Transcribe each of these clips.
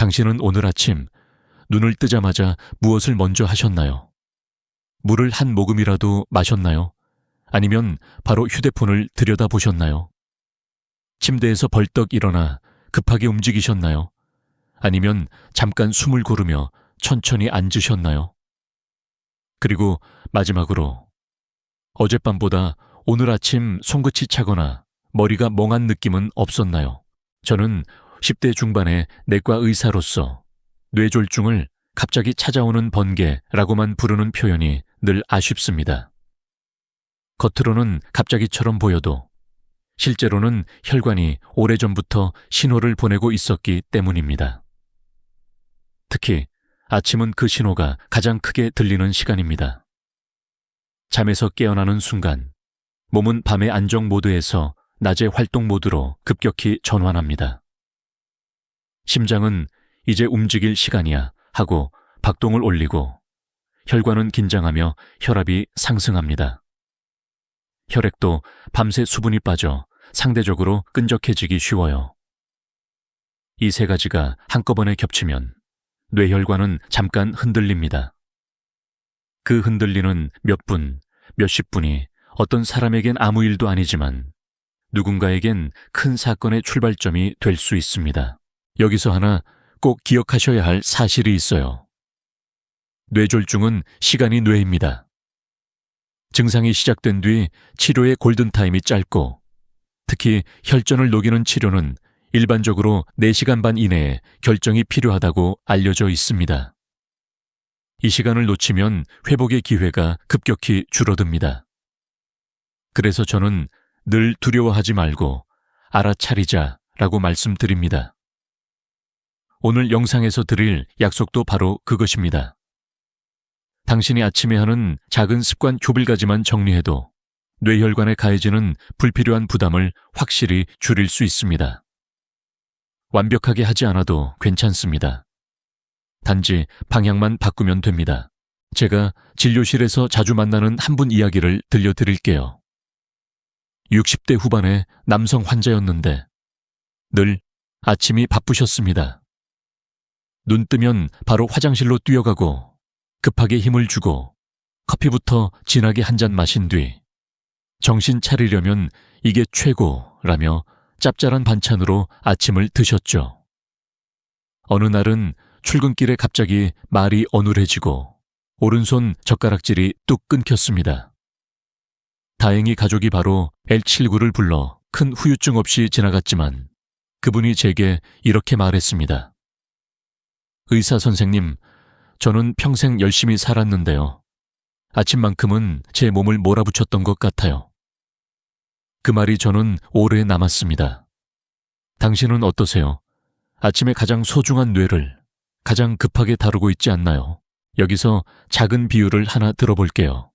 당신은 오늘 아침 눈을 뜨자마자 무엇을 먼저 하셨나요? 물을 한 모금이라도 마셨나요? 아니면 바로 휴대폰을 들여다보셨나요? 침대에서 벌떡 일어나 급하게 움직이셨나요? 아니면 잠깐 숨을 고르며 천천히 앉으셨나요? 그리고 마지막으로 어젯밤보다 오늘 아침 손끝이 차거나 머리가 멍한 느낌은 없었나요? 저는 10대 중반의 내과 의사로서 뇌졸중을 갑자기 찾아오는 번개라고만 부르는 표현이 늘 아쉽습니다. 겉으로는 갑자기처럼 보여도 실제로는 혈관이 오래전부터 신호를 보내고 있었기 때문입니다. 특히 아침은 그 신호가 가장 크게 들리는 시간입니다. 잠에서 깨어나는 순간 몸은 밤의 안정 모드에서 낮의 활동 모드로 급격히 전환합니다. 심장은 이제 움직일 시간이야 하고 박동을 올리고 혈관은 긴장하며 혈압이 상승합니다. 혈액도 밤새 수분이 빠져 상대적으로 끈적해지기 쉬워요. 이 세 가지가 한꺼번에 겹치면 뇌혈관은 잠깐 흔들립니다. 그 흔들리는 몇 분, 몇십 분이 어떤 사람에겐 아무 일도 아니지만 누군가에겐 큰 사건의 출발점이 될 수 있습니다. 여기서 하나 꼭 기억하셔야 할 사실이 있어요. 뇌졸중은 시간이 뇌입니다. 증상이 시작된 뒤 치료의 골든타임이 짧고 특히 혈전을 녹이는 치료는 일반적으로 4시간 반 이내에 결정이 필요하다고 알려져 있습니다. 이 시간을 놓치면 회복의 기회가 급격히 줄어듭니다. 그래서 저는 늘 두려워하지 말고 알아차리자라고 말씀드립니다. 오늘 영상에서 드릴 약속도 바로 그것입니다. 당신이 아침에 하는 작은 습관 교bil가지만 정리해도 뇌혈관에 가해지는 불필요한 부담을 확실히 줄일 수 있습니다. 완벽하게 하지 않아도 괜찮습니다. 단지 방향만 바꾸면 됩니다. 제가 진료실에서 자주 만나는 한 분 이야기를 들려드릴게요. 60대 후반의 남성 환자였는데 늘 아침이 바쁘셨습니다. 눈 뜨면 바로 화장실로 뛰어가고 급하게 힘을 주고 커피부터 진하게 한 잔 마신 뒤 정신 차리려면 이게 최고라며 짭짤한 반찬으로 아침을 드셨죠. 어느 날은 출근길에 갑자기 말이 어눌해지고 오른손 젓가락질이 뚝 끊겼습니다. 다행히 가족이 바로 119를 불러 큰 후유증 없이 지나갔지만 그분이 제게 이렇게 말했습니다. 의사 선생님, 저는 평생 열심히 살았는데요. 아침만큼은 제 몸을 몰아붙였던 것 같아요. 그 말이 저는 오래 남았습니다. 당신은 어떠세요? 아침에 가장 소중한 뇌를 가장 급하게 다루고 있지 않나요? 여기서 작은 비유를 하나 들어볼게요.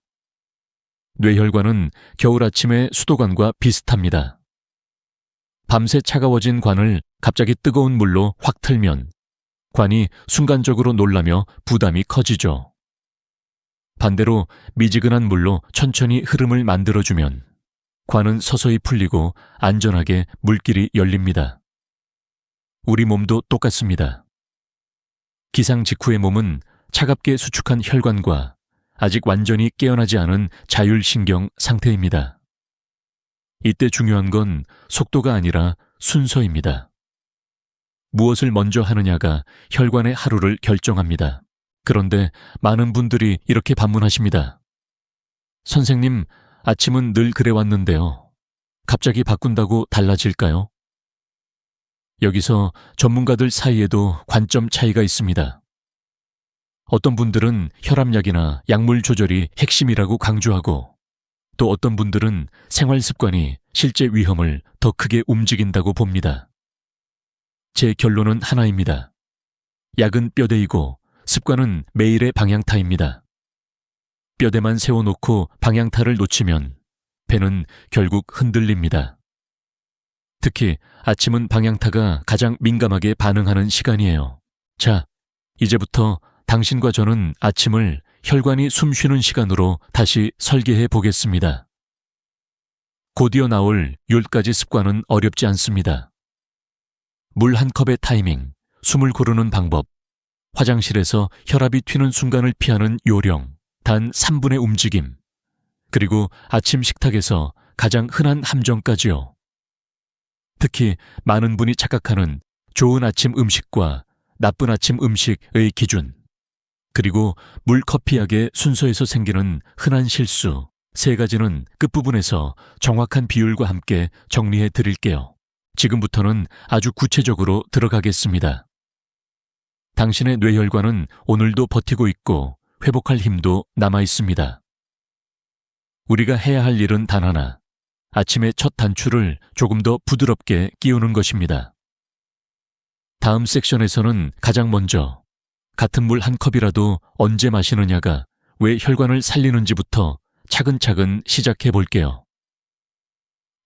뇌혈관은 겨울 아침의 수도관과 비슷합니다. 밤새 차가워진 관을 갑자기 뜨거운 물로 확 틀면 관이 순간적으로 놀라며 부담이 커지죠. 반대로 미지근한 물로 천천히 흐름을 만들어주면 관은 서서히 풀리고 안전하게 물길이 열립니다. 우리 몸도 똑같습니다. 기상 직후의 몸은 차갑게 수축한 혈관과 아직 완전히 깨어나지 않은 자율신경 상태입니다. 이때 중요한 건 속도가 아니라 순서입니다. 무엇을 먼저 하느냐가 혈관의 하루를 결정합니다. 그런데 많은 분들이 이렇게 반문하십니다. 선생님, 아침은 늘 그래왔는데요. 갑자기 바꾼다고 달라질까요? 여기서 전문가들 사이에도 관점 차이가 있습니다. 어떤 분들은 혈압약이나 약물 조절이 핵심이라고 강조하고 또 어떤 분들은 생활 습관이 실제 위험을 더 크게 움직인다고 봅니다. 제 결론은 하나입니다. 약은 뼈대이고 습관은 매일의 방향타입니다. 뼈대만 세워놓고 방향타를 놓치면 배는 결국 흔들립니다. 특히 아침은 방향타가 가장 민감하게 반응하는 시간이에요. 자, 이제부터 당신과 저는 아침을 혈관이 숨쉬는 시간으로 다시 설계해 보겠습니다. 곧이어 나올 10가지 습관은 어렵지 않습니다. 물 한 컵의 타이밍, 숨을 고르는 방법, 화장실에서 혈압이 튀는 순간을 피하는 요령, 단 3분의 움직임, 그리고 아침 식탁에서 가장 흔한 함정까지요. 특히 많은 분이 착각하는 좋은 아침 음식과 나쁜 아침 음식의 기준, 그리고 물 커피 약의 순서에서 생기는 흔한 실수, 3가지는 끝부분에서 정확한 비율과 함께 정리해 드릴게요. 지금부터는 아주 구체적으로 들어가겠습니다. 당신의 뇌혈관은 오늘도 버티고 있고 회복할 힘도 남아 있습니다. 우리가 해야 할 일은 단 하나, 아침의 첫 단추를 조금 더 부드럽게 끼우는 것입니다. 다음 섹션에서는 가장 먼저 같은 물 한 컵이라도 언제 마시느냐가 왜 혈관을 살리는지부터 차근차근 시작해 볼게요.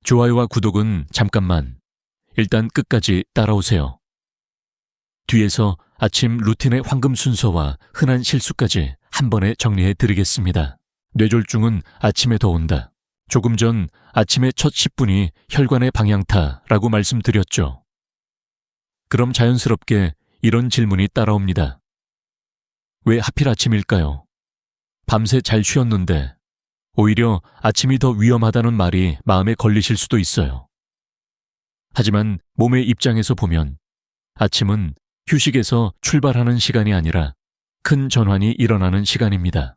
좋아요와 구독은 잠깐만, 일단 끝까지 따라오세요. 뒤에서 아침 루틴의 황금 순서와 흔한 실수까지 한 번에 정리해 드리겠습니다. 뇌졸중은 아침에 더 온다. 조금 전 아침의 첫 10분이 혈관의 방향타라고 말씀드렸죠. 그럼 자연스럽게 이런 질문이 따라옵니다. 왜 하필 아침일까요? 밤새 잘 쉬었는데 오히려 아침이 더 위험하다는 말이 마음에 걸리실 수도 있어요. 하지만 몸의 입장에서 보면 아침은 휴식에서 출발하는 시간이 아니라 큰 전환이 일어나는 시간입니다.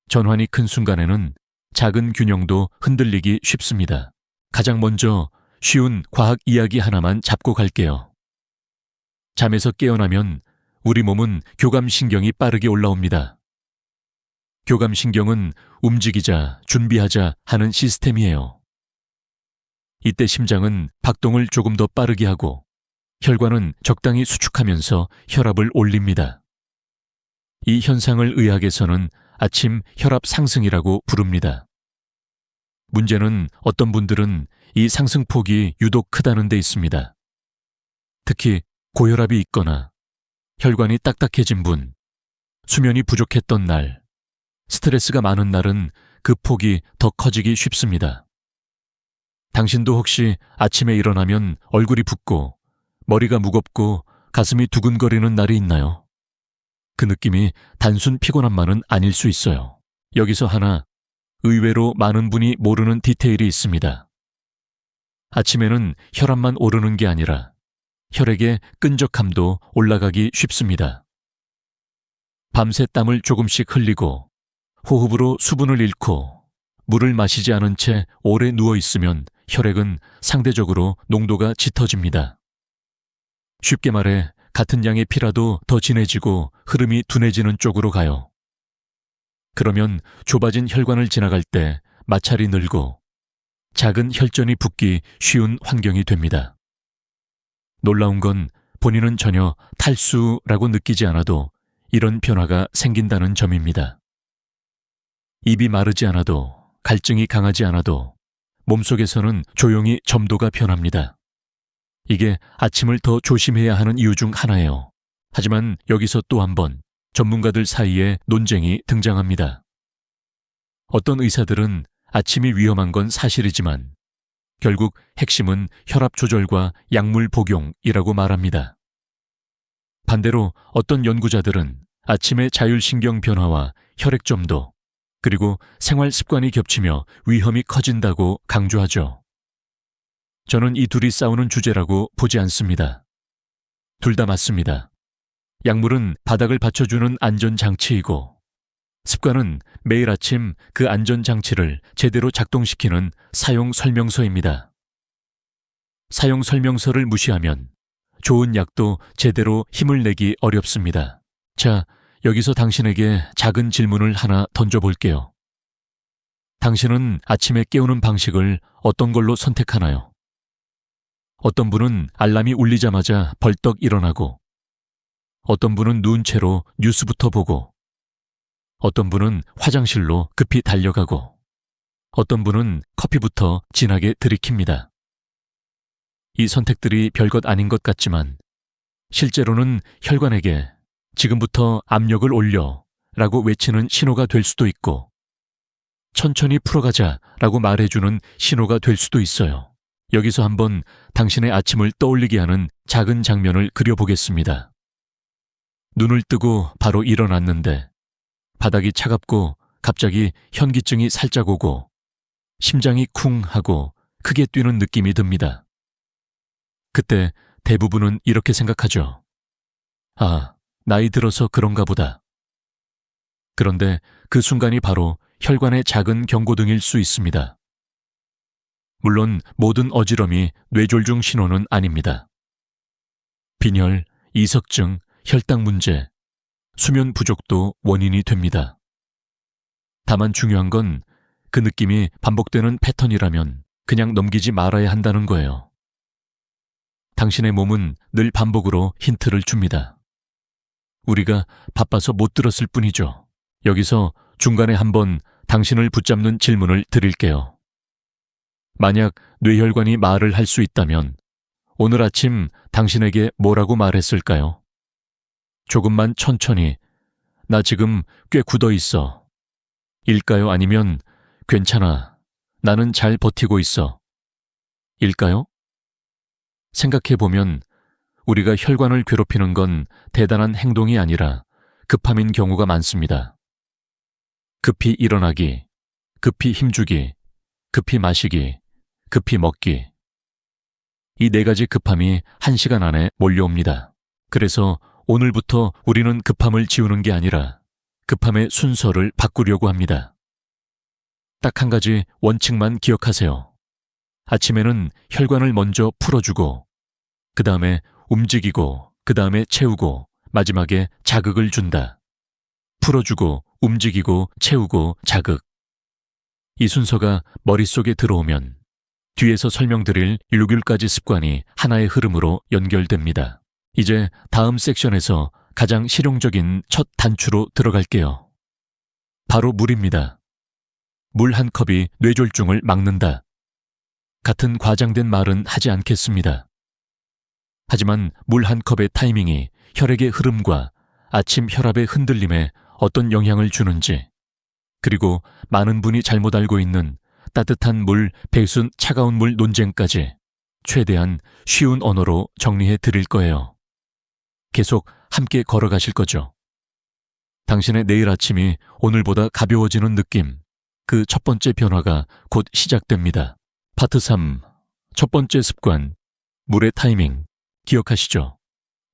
전환이 큰 순간에는 작은 균형도 흔들리기 쉽습니다. 가장 먼저 쉬운 과학 이야기 하나만 잡고 갈게요. 잠에서 깨어나면 우리 몸은 교감신경이 빠르게 올라옵니다. 교감신경은 움직이자, 준비하자 하는 시스템이에요. 이때 심장은 박동을 조금 더 빠르게 하고 혈관은 적당히 수축하면서 혈압을 올립니다. 이 현상을 의학에서는 아침 혈압 상승이라고 부릅니다. 문제는 어떤 분들은 이 상승폭이 유독 크다는 데 있습니다. 특히 고혈압이 있거나 혈관이 딱딱해진 분, 수면이 부족했던 날, 스트레스가 많은 날은 그 폭이 더 커지기 쉽습니다. 당신도 혹시 아침에 일어나면 얼굴이 붓고 머리가 무겁고 가슴이 두근거리는 날이 있나요? 그 느낌이 단순 피곤함만은 아닐 수 있어요. 여기서 하나 의외로 많은 분이 모르는 디테일이 있습니다. 아침에는 혈압만 오르는 게 아니라 혈액의 끈적함도 올라가기 쉽습니다. 밤새 땀을 조금씩 흘리고 호흡으로 수분을 잃고 물을 마시지 않은 채 오래 누워 있으면 혈액은 상대적으로 농도가 짙어집니다. 쉽게 말해 같은 양의 피라도 더 진해지고 흐름이 둔해지는 쪽으로 가요. 그러면 좁아진 혈관을 지나갈 때 마찰이 늘고 작은 혈전이 붙기 쉬운 환경이 됩니다. 놀라운 건 본인은 전혀 탈수라고 느끼지 않아도 이런 변화가 생긴다는 점입니다. 입이 마르지 않아도, 갈증이 강하지 않아도 몸속에서는 조용히 점도가 변합니다. 이게 아침을 더 조심해야 하는 이유 중 하나예요. 하지만 여기서 또 한 번 전문가들 사이에 논쟁이 등장합니다. 어떤 의사들은 아침이 위험한 건 사실이지만 결국 핵심은 혈압 조절과 약물 복용이라고 말합니다. 반대로 어떤 연구자들은 아침의 자율신경 변화와 혈액 점도, 그리고 생활 습관이 겹치며 위험이 커진다고 강조하죠. 저는 이 둘이 싸우는 주제라고 보지 않습니다. 둘 다 맞습니다. 약물은 바닥을 받쳐주는 안전장치이고 습관은 매일 아침 그 안전장치를 제대로 작동시키는 사용설명서입니다. 사용설명서를 무시하면 좋은 약도 제대로 힘을 내기 어렵습니다. 자, 여기서 당신에게 작은 질문을 하나 던져볼게요. 당신은 아침에 깨우는 방식을 어떤 걸로 선택하나요? 어떤 분은 알람이 울리자마자 벌떡 일어나고, 어떤 분은 누운 채로 뉴스부터 보고, 어떤 분은 화장실로 급히 달려가고, 어떤 분은 커피부터 진하게 들이킵니다. 이 선택들이 별것 아닌 것 같지만 실제로는 혈관에게 지금부터 압력을 올려 라고 외치는 신호가 될 수도 있고 천천히 풀어가자 라고 말해주는 신호가 될 수도 있어요. 여기서 한번 당신의 아침을 떠올리게 하는 작은 장면을 그려보겠습니다. 눈을 뜨고 바로 일어났는데 바닥이 차갑고 갑자기 현기증이 살짝 오고 심장이 쿵 하고 크게 뛰는 느낌이 듭니다. 그때 대부분은 이렇게 생각하죠. 아, 나이 들어서 그런가 보다. 그런데 그 순간이 바로 혈관의 작은 경고등일 수 있습니다. 물론 모든 어지럼이 뇌졸중 신호는 아닙니다. 빈혈, 이석증, 혈당 문제, 수면 부족도 원인이 됩니다. 다만 중요한 건 그 느낌이 반복되는 패턴이라면 그냥 넘기지 말아야 한다는 거예요. 당신의 몸은 늘 반복으로 힌트를 줍니다. 우리가 바빠서 못 들었을 뿐이죠. 여기서 중간에 한번 당신을 붙잡는 질문을 드릴게요. 만약 뇌혈관이 말을 할 수 있다면 오늘 아침 당신에게 뭐라고 말했을까요? 조금만 천천히, 나 지금 꽤 굳어 있어. 일까요? 아니면 괜찮아, 나는 잘 버티고 있어. 일까요? 생각해보면 우리가 혈관을 괴롭히는 건 대단한 행동이 아니라 급함인 경우가 많습니다. 급히 일어나기, 급히 힘주기, 급히 마시기, 급히 먹기. 이 4가지 급함이 1시간 안에 몰려옵니다. 그래서 오늘부터 우리는 급함을 지우는 게 아니라 급함의 순서를 바꾸려고 합니다. 딱 한 가지 원칙만 기억하세요. 아침에는 혈관을 먼저 풀어주고, 그 다음에 움직이고, 그 다음에 채우고, 마지막에 자극을 준다. 풀어주고, 움직이고, 채우고, 자극. 이 순서가 머릿속에 들어오면 뒤에서 설명드릴 6일까지 습관이 하나의 흐름으로 연결됩니다. 이제 다음 섹션에서 가장 실용적인 첫 단추로 들어갈게요. 바로 물입니다. 물 한 컵이 뇌졸중을 막는다. 같은 과장된 말은 하지 않겠습니다. 하지만 물 한 컵의 타이밍이 혈액의 흐름과 아침 혈압의 흔들림에 어떤 영향을 주는지, 그리고 많은 분이 잘못 알고 있는 따뜻한 물 vs 차가운 물 논쟁까지 최대한 쉬운 언어로 정리해 드릴 거예요. 계속 함께 걸어가실 거죠. 당신의 내일 아침이 오늘보다 가벼워지는 느낌, 그 첫 번째 변화가 곧 시작됩니다. 파트 3, 첫 번째 습관, 물의 타이밍, 기억하시죠?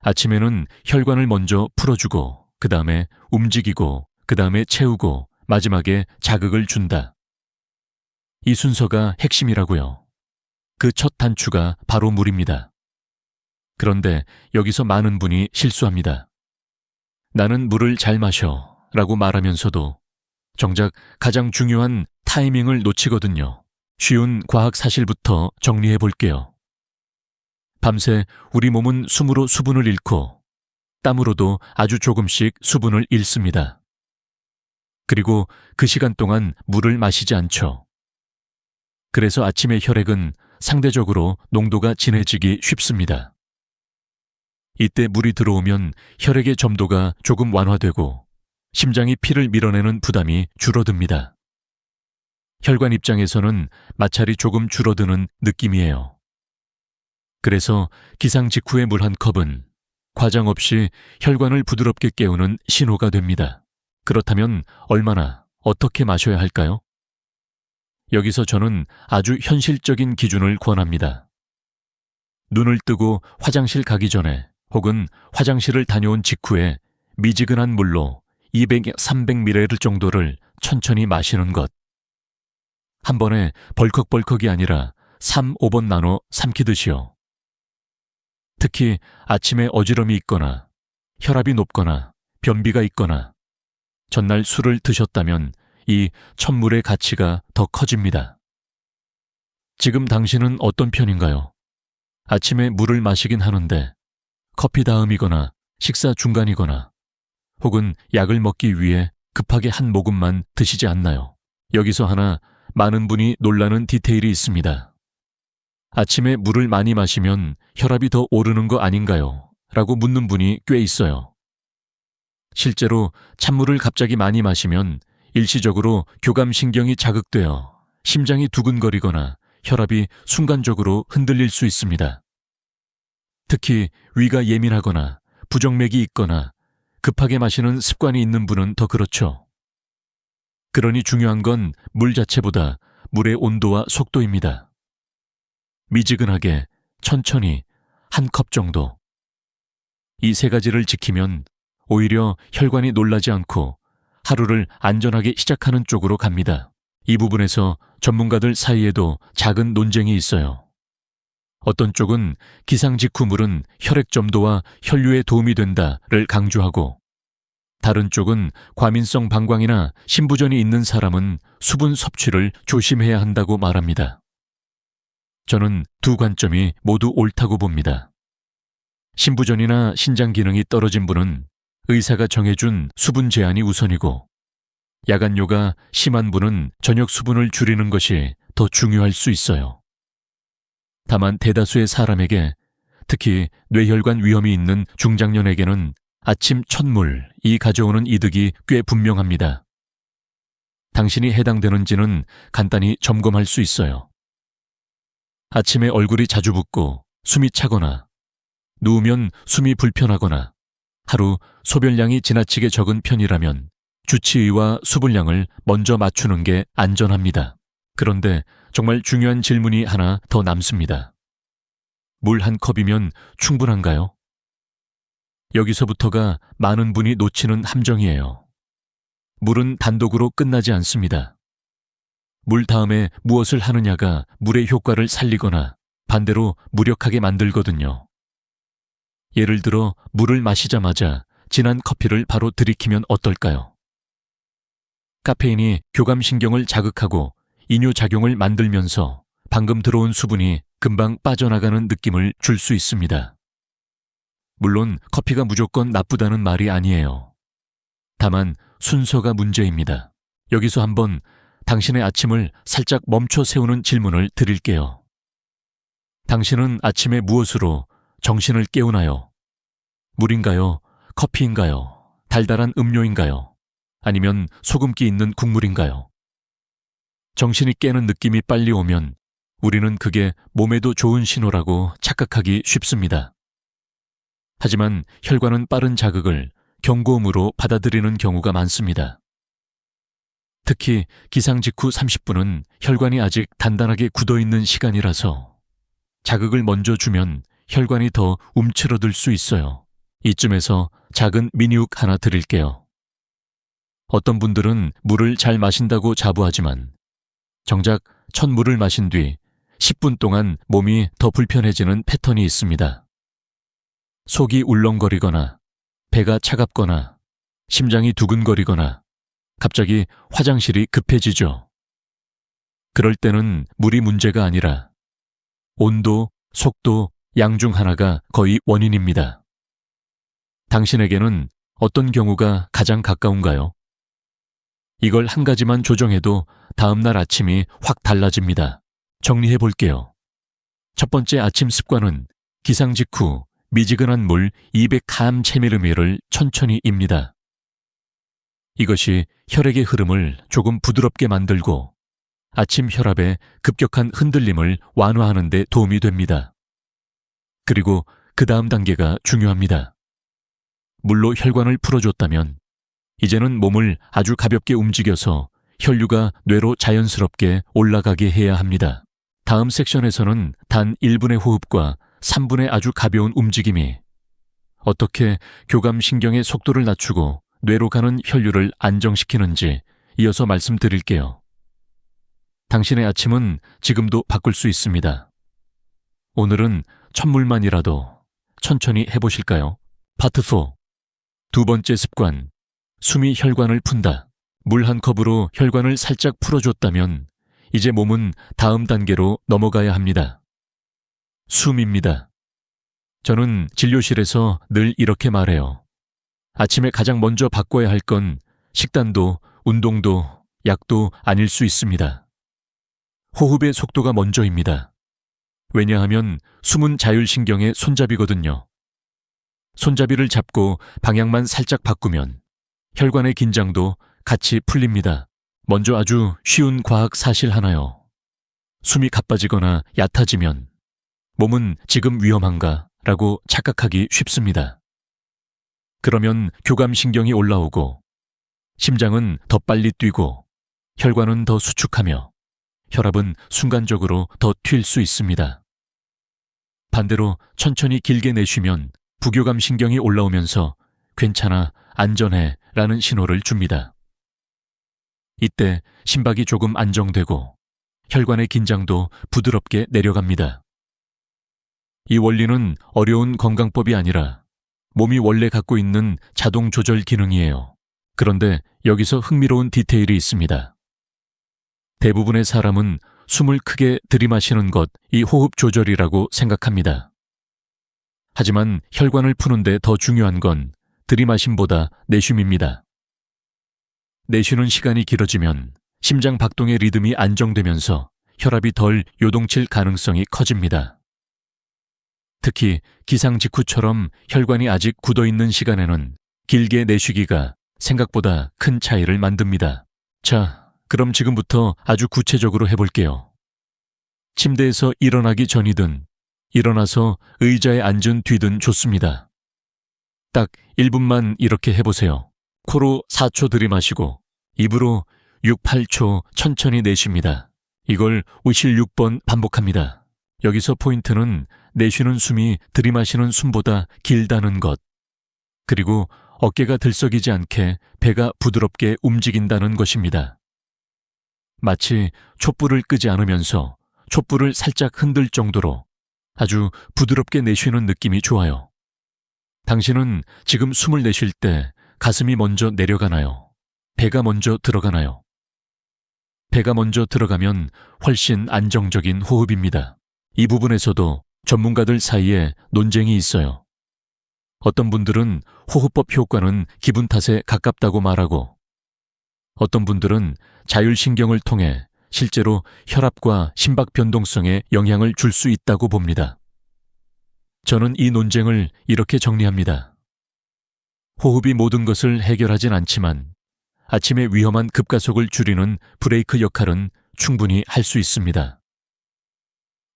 아침에는 혈관을 먼저 풀어주고, 그 다음에 움직이고, 그 다음에 채우고, 마지막에 자극을 준다. 이 순서가 핵심이라고요. 그 첫 단추가 바로 물입니다. 그런데 여기서 많은 분이 실수합니다. 나는 물을 잘 마셔 라고 말하면서도 정작 가장 중요한 타이밍을 놓치거든요. 쉬운 과학 사실부터 정리해 볼게요. 밤새 우리 몸은 숨으로 수분을 잃고 땀으로도 아주 조금씩 수분을 잃습니다. 그리고 그 시간 동안 물을 마시지 않죠. 그래서 아침의 혈액은 상대적으로 농도가 진해지기 쉽습니다. 이때 물이 들어오면 혈액의 점도가 조금 완화되고 심장이 피를 밀어내는 부담이 줄어듭니다. 혈관 입장에서는 마찰이 조금 줄어드는 느낌이에요. 그래서 기상 직후의 물 한 컵은 과장 없이 혈관을 부드럽게 깨우는 신호가 됩니다. 그렇다면 얼마나, 어떻게 마셔야 할까요? 여기서 저는 아주 현실적인 기준을 권합니다. 눈을 뜨고 화장실 가기 전에 혹은 화장실을 다녀온 직후에 미지근한 물로 200, 300ml 정도를 천천히 마시는 것. 한 번에 벌컥벌컥이 아니라 3, 5번 나눠 삼키듯이요. 특히 아침에 어지럼이 있거나 혈압이 높거나 변비가 있거나 전날 술을 드셨다면 이 첫물의 가치가 더 커집니다. 지금 당신은 어떤 편인가요? 아침에 물을 마시긴 하는데 커피 다음이거나 식사 중간이거나 혹은 약을 먹기 위해 급하게 한 모금만 드시지 않나요? 여기서 하나 많은 분이 놀라는 디테일이 있습니다. 아침에 물을 많이 마시면 혈압이 더 오르는 거 아닌가요? 라고 묻는 분이 꽤 있어요. 실제로 찬물을 갑자기 많이 마시면 일시적으로 교감신경이 자극되어 심장이 두근거리거나 혈압이 순간적으로 흔들릴 수 있습니다. 특히 위가 예민하거나 부정맥이 있거나 급하게 마시는 습관이 있는 분은 더 그렇죠. 그러니 중요한 건 물 자체보다 물의 온도와 속도입니다. 미지근하게, 천천히, 한 컵 정도. 이 세 가지를 지키면 오히려 혈관이 놀라지 않고 하루를 안전하게 시작하는 쪽으로 갑니다. 이 부분에서 전문가들 사이에도 작은 논쟁이 있어요. 어떤 쪽은 기상 직후 물은 혈액 점도와 혈류에 도움이 된다를 강조하고, 다른 쪽은 과민성 방광이나 신부전이 있는 사람은 수분 섭취를 조심해야 한다고 말합니다. 저는 두 관점이 모두 옳다고 봅니다. 신부전이나 신장 기능이 떨어진 분은 의사가 정해준 수분 제한이 우선이고, 야간요가 심한 분은 저녁 수분을 줄이는 것이 더 중요할 수 있어요. 다만 대다수의 사람에게, 특히 뇌혈관 위험이 있는 중장년에게는 아침 첫 물이 가져오는 이득이 꽤 분명합니다. 당신이 해당되는지는 간단히 점검할 수 있어요. 아침에 얼굴이 자주 붓고 숨이 차거나, 누우면 숨이 불편하거나, 하루 소변량이 지나치게 적은 편이라면 주치의와 수분량을 먼저 맞추는 게 안전합니다. 그런데 정말 중요한 질문이 하나 더 남습니다. 물 한 컵이면 충분한가요? 여기서부터가 많은 분이 놓치는 함정이에요. 물은 단독으로 끝나지 않습니다. 물 다음에 무엇을 하느냐가 물의 효과를 살리거나 반대로 무력하게 만들거든요. 예를 들어 물을 마시자마자 진한 커피를 바로 들이키면 어떨까요? 카페인이 교감신경을 자극하고 이뇨작용을 만들면서 방금 들어온 수분이 금방 빠져나가는 느낌을 줄 수 있습니다. 물론 커피가 무조건 나쁘다는 말이 아니에요. 다만 순서가 문제입니다. 여기서 한번 당신의 아침을 살짝 멈춰 세우는 질문을 드릴게요. 당신은 아침에 무엇으로 정신을 깨우나요? 물인가요? 커피인가요? 달달한 음료인가요? 아니면 소금기 있는 국물인가요? 정신이 깨는 느낌이 빨리 오면 우리는 그게 몸에도 좋은 신호라고 착각하기 쉽습니다. 하지만 혈관은 빠른 자극을 경고음으로 받아들이는 경우가 많습니다. 특히 기상 직후 30분은 혈관이 아직 단단하게 굳어있는 시간이라서 자극을 먼저 주면 혈관이 더 움츠러들 수 있어요. 이쯤에서 작은 미니훅 하나 드릴게요. 어떤 분들은 물을 잘 마신다고 자부하지만 정작 첫 물을 마신 뒤 10분 동안 몸이 더 불편해지는 패턴이 있습니다. 속이 울렁거리거나 배가 차갑거나 심장이 두근거리거나 갑자기 화장실이 급해지죠. 그럴 때는 물이 문제가 아니라 온도, 속도, 양 중 하나가 거의 원인입니다. 당신에게는 어떤 경우가 가장 가까운가요? 이걸 한 가지만 조정해도 다음날 아침이 확 달라집니다. 정리해 볼게요. 첫 번째 아침 습관은 기상 직후 미지근한 물 200g/ml를 천천히 입니다. 이것이 혈액의 흐름을 조금 부드럽게 만들고 아침 혈압의 급격한 흔들림을 완화하는 데 도움이 됩니다. 그리고 그 다음 단계가 중요합니다. 물로 혈관을 풀어줬다면 이제는 몸을 아주 가볍게 움직여서 혈류가 뇌로 자연스럽게 올라가게 해야 합니다. 다음 섹션에서는 단 1분의 호흡과 3분의 아주 가벼운 움직임이 어떻게 교감신경의 속도를 낮추고 뇌로 가는 혈류를 안정시키는지 이어서 말씀드릴게요. 당신의 아침은 지금도 바꿀 수 있습니다. 오늘은 첫물만이라도 천천히 해보실까요? 파트 4. 두 번째 습관, 숨이 혈관을 푼다. 물 한 컵으로 혈관을 살짝 풀어줬다면 이제 몸은 다음 단계로 넘어가야 합니다. 숨입니다. 저는 진료실에서 늘 이렇게 말해요. 아침에 가장 먼저 바꿔야 할 건 식단도, 운동도, 약도 아닐 수 있습니다. 호흡의 속도가 먼저입니다. 왜냐하면 숨은 자율신경의 손잡이거든요. 손잡이를 잡고 방향만 살짝 바꾸면 혈관의 긴장도 같이 풀립니다. 먼저 아주 쉬운 과학 사실 하나요. 숨이 가빠지거나 얕아지면 몸은 지금 위험한가 라고 착각하기 쉽습니다. 그러면 교감신경이 올라오고 심장은 더 빨리 뛰고 혈관은 더 수축하며 혈압은 순간적으로 더 튈 수 있습니다. 반대로 천천히 길게 내쉬면 부교감신경이 올라오면서 괜찮아, 안전해 라는 신호를 줍니다. 이때 심박이 조금 안정되고 혈관의 긴장도 부드럽게 내려갑니다. 이 원리는 어려운 건강법이 아니라 몸이 원래 갖고 있는 자동 조절 기능이에요. 그런데 여기서 흥미로운 디테일이 있습니다. 대부분의 사람은 숨을 크게 들이마시는 것, 이 호흡 조절이라고 생각합니다. 하지만 혈관을 푸는데 더 중요한 건 들이마심보다 내쉼입니다. 내쉬는 시간이 길어지면 심장 박동의 리듬이 안정되면서 혈압이 덜 요동칠 가능성이 커집니다. 특히 기상 직후처럼 혈관이 아직 굳어있는 시간에는 길게 내쉬기가 생각보다 큰 차이를 만듭니다. 자, 그럼 지금부터 아주 구체적으로 해볼게요. 침대에서 일어나기 전이든 일어나서 의자에 앉은 뒤든 좋습니다. 딱 1분만 이렇게 해보세요. 코로 4초 들이마시고 입으로 6, 8초 천천히 내쉽니다. 이걸 56번 반복합니다. 여기서 포인트는 내쉬는 숨이 들이마시는 숨보다 길다는 것, 그리고 어깨가 들썩이지 않게 배가 부드럽게 움직인다는 것입니다. 마치 촛불을 끄지 않으면서 촛불을 살짝 흔들 정도로 아주 부드럽게 내쉬는 느낌이 좋아요. 당신은 지금 숨을 내쉴 때 가슴이 먼저 내려가나요? 배가 먼저 들어가나요? 배가 먼저 들어가면 훨씬 안정적인 호흡입니다. 이 부분에서도 전문가들 사이에 논쟁이 있어요. 어떤 분들은 호흡법 효과는 기분 탓에 가깝다고 말하고, 어떤 분들은 자율신경을 통해 실제로 혈압과 심박 변동성에 영향을 줄 수 있다고 봅니다. 저는 이 논쟁을 이렇게 정리합니다. 호흡이 모든 것을 해결하진 않지만 아침에 위험한 급가속을 줄이는 브레이크 역할은 충분히 할 수 있습니다.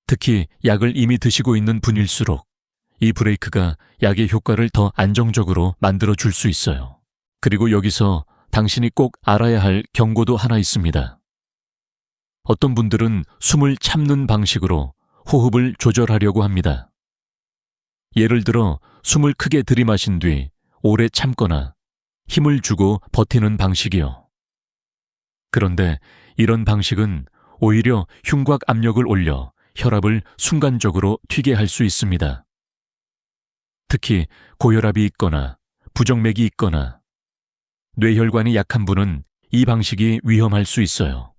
특히 약을 이미 드시고 있는 분일수록 이 브레이크가 약의 효과를 더 안정적으로 만들어 줄 수 있어요. 그리고 여기서 당신이 꼭 알아야 할 경고도 하나 있습니다. 어떤 분들은 숨을 참는 방식으로 호흡을 조절하려고 합니다. 예를 들어 숨을 크게 들이마신 뒤 오래 참거나 힘을 주고 버티는 방식이요. 그런데 이런 방식은 오히려 흉곽 압력을 올려 혈압을 순간적으로 튀게 할 수 있습니다. 특히 고혈압이 있거나 부정맥이 있거나 뇌혈관이 약한 분은 이 방식이 위험할 수 있어요.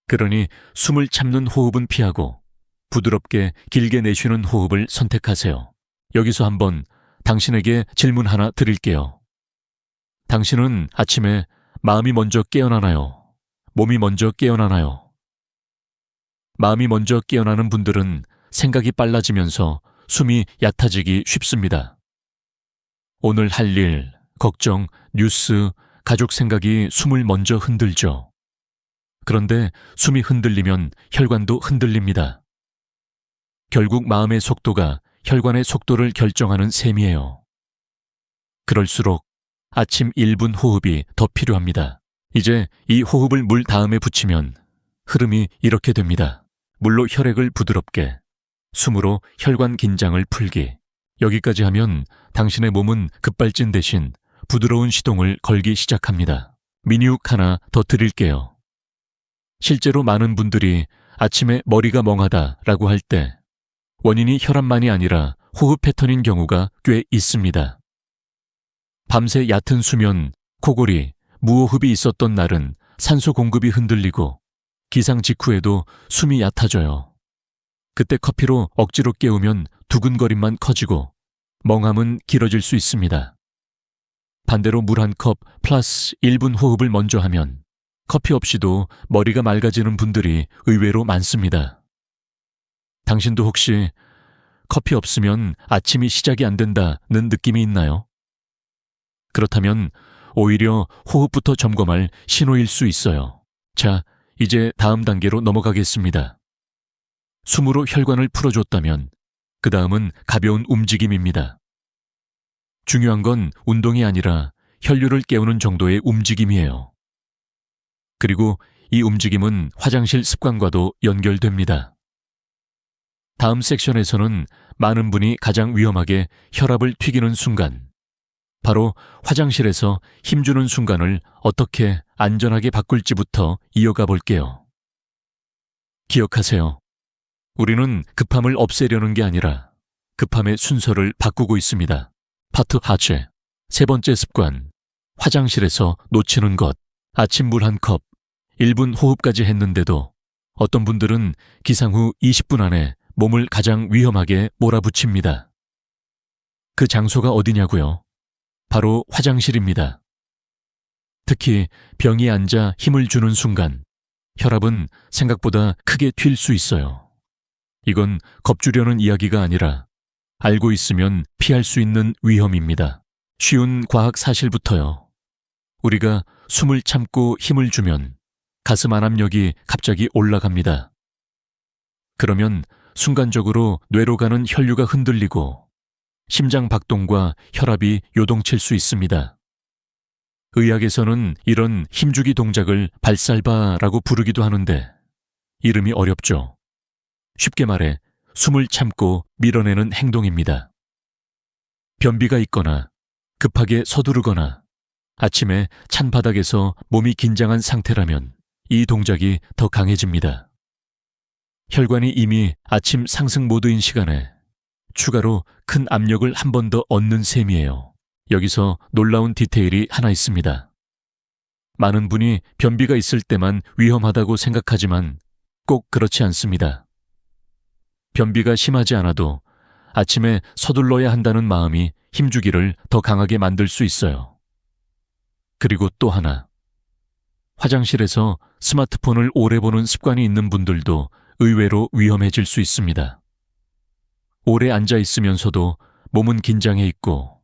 그러니 숨을 참는 호흡은 피하고 부드럽게 길게 내쉬는 호흡을 선택하세요. 여기서 한번 당신에게 질문 하나 드릴게요. 당신은 아침에 마음이 먼저 깨어나나요? 몸이 먼저 깨어나나요? 마음이 먼저 깨어나는 분들은 생각이 빨라지면서 숨이 얕아지기 쉽습니다. 오늘 할 일, 걱정, 뉴스, 가족 생각이 숨을 먼저 흔들죠. 그런데 숨이 흔들리면 혈관도 흔들립니다. 결국 마음의 속도가 혈관의 속도를 결정하는 셈이에요. 그럴수록 아침 1분 호흡이 더 필요합니다. 이제 이 호흡을 물 다음에 붙이면 흐름이 이렇게 됩니다. 물로 혈액을 부드럽게, 숨으로 혈관 긴장을 풀기. 여기까지 하면 당신의 몸은 급발진 대신 부드러운 시동을 걸기 시작합니다. 미니욱 하나 더 드릴게요. 실제로 많은 분들이 아침에 머리가 멍하다라고 할 때 원인이 혈압만이 아니라 호흡 패턴인 경우가 꽤 있습니다. 밤새 얕은 수면, 코골이, 무호흡이 있었던 날은 산소 공급이 흔들리고 기상 직후에도 숨이 얕아져요. 그때 커피로 억지로 깨우면 두근거림만 커지고 멍함은 길어질 수 있습니다. 반대로 물 한 컵 플러스 1분 호흡을 먼저 하면 커피 없이도 머리가 맑아지는 분들이 의외로 많습니다. 당신도 혹시 커피 없으면 아침이 시작이 안 된다는 느낌이 있나요? 그렇다면 오히려 호흡부터 점검할 신호일 수 있어요. 자, 이제 다음 단계로 넘어가겠습니다. 숨으로 혈관을 풀어줬다면 그 다음은 가벼운 움직임입니다. 중요한 건 운동이 아니라 혈류를 깨우는 정도의 움직임이에요. 그리고 이 움직임은 화장실 습관과도 연결됩니다. 다음 섹션에서는 많은 분이 가장 위험하게 혈압을 튀기는 순간, 바로 화장실에서 힘주는 순간을 어떻게 안전하게 바꿀지부터 이어가 볼게요. 기억하세요. 우리는 급함을 없애려는 게 아니라 급함의 순서를 바꾸고 있습니다. 파트 하체, 세 번째 습관, 화장실에서 놓치는 것. 아침 물 한 컵, 1분 호흡까지 했는데도 어떤 분들은 기상 후 20분 안에 몸을 가장 위험하게 몰아붙입니다. 그 장소가 어디냐고요? 바로 화장실입니다. 특히 병이 앉아 힘을 주는 순간 혈압은 생각보다 크게 튈 수 있어요. 이건 겁주려는 이야기가 아니라 알고 있으면 피할 수 있는 위험입니다. 쉬운 과학 사실부터요. 우리가 숨을 참고 힘을 주면 가슴 안압력이 갑자기 올라갑니다. 그러면 순간적으로 뇌로 가는 혈류가 흔들리고 심장 박동과 혈압이 요동칠 수 있습니다. 의학에서는 이런 힘주기 동작을 발살바라고 부르기도 하는데 이름이 어렵죠. 쉽게 말해 숨을 참고 밀어내는 행동입니다. 변비가 있거나 급하게 서두르거나 아침에 찬 바닥에서 몸이 긴장한 상태라면 이 동작이 더 강해집니다. 혈관이 이미 아침 상승 모드인 시간에 추가로 큰 압력을 한 번 더 얻는 셈이에요. 여기서 놀라운 디테일이 하나 있습니다. 많은 분이 변비가 있을 때만 위험하다고 생각하지만 꼭 그렇지 않습니다. 변비가 심하지 않아도 아침에 서둘러야 한다는 마음이 힘주기를 더 강하게 만들 수 있어요. 그리고 또 하나. 화장실에서 스마트폰을 오래 보는 습관이 있는 분들도 의외로 위험해질 수 있습니다. 오래 앉아 있으면서도 몸은 긴장해 있고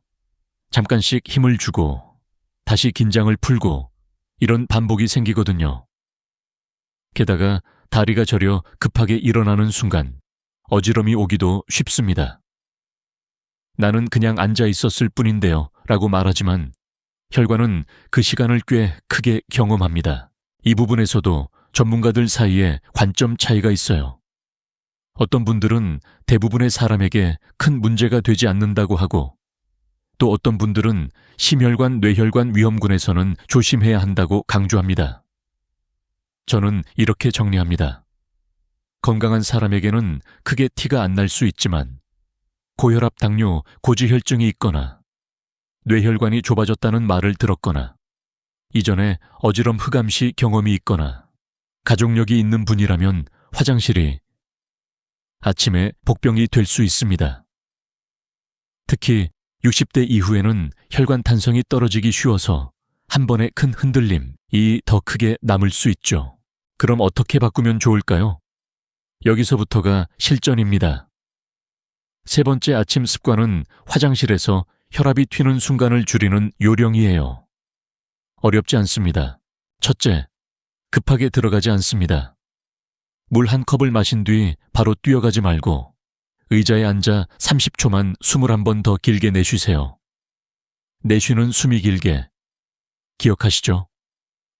잠깐씩 힘을 주고 다시 긴장을 풀고 이런 반복이 생기거든요. 게다가 다리가 저려 급하게 일어나는 순간 어지럼이 오기도 쉽습니다. 나는 그냥 앉아 있었을 뿐인데요 라고 말하지만 혈관은 그 시간을 꽤 크게 경험합니다. 이 부분에서도 전문가들 사이에 관점 차이가 있어요. 어떤 분들은 대부분의 사람에게 큰 문제가 되지 않는다고 하고 또 어떤 분들은 심혈관, 뇌혈관 위험군에서는 조심해야 한다고 강조합니다. 저는 이렇게 정리합니다. 건강한 사람에게는 크게 티가 안 날 수 있지만 고혈압, 당뇨, 고지혈증이 있거나 뇌혈관이 좁아졌다는 말을 들었거나 이전에 어지럼 흑암시 경험이 있거나 가족력이 있는 분이라면 화장실이 아침에 복병이 될 수 있습니다. 특히 60대 이후에는 혈관 탄성이 떨어지기 쉬워서 한 번의 큰 흔들림이 더 크게 남을 수 있죠. 그럼 어떻게 바꾸면 좋을까요? 여기서부터가 실전입니다. 세 번째 아침 습관은 화장실에서 혈압이 튀는 순간을 줄이는 요령이에요. 어렵지 않습니다. 첫째, 급하게 들어가지 않습니다. 물 한 컵을 마신 뒤 바로 뛰어가지 말고 의자에 앉아 30초만 숨을 한 번 더 길게 내쉬세요. 내쉬는 숨이 길게. 기억하시죠?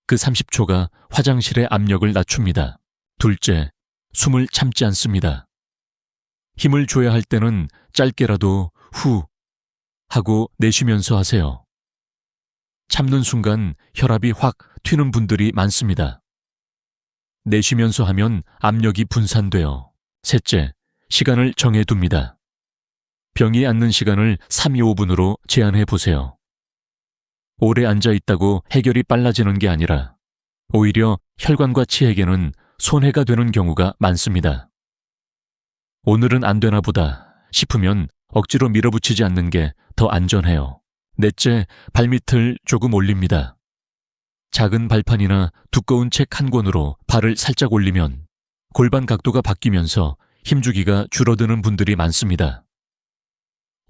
그 30초가 화장실의 압력을 낮춥니다. 둘째, 숨을 참지 않습니다. 힘을 줘야 할 때는 짧게라도 후 하고 내쉬면서 하세요. 참는 순간 혈압이 확 튀는 분들이 많습니다. 내쉬면서 하면 압력이 분산돼요. 셋째, 시간을 정해둡니다. 병이 앉는 시간을 3-5분으로 제한해 보세요. 오래 앉아 있다고 해결이 빨라지는 게 아니라 오히려 혈관과 치액에는 손해가 되는 경우가 많습니다. 오늘은 안 되나 보다 싶으면 억지로 밀어붙이지 않는 게 더 안전해요. 넷째, 발밑을 조금 올립니다. 작은 발판이나 두꺼운 책 한 권으로 발을 살짝 올리면 골반 각도가 바뀌면서 힘주기가 줄어드는 분들이 많습니다.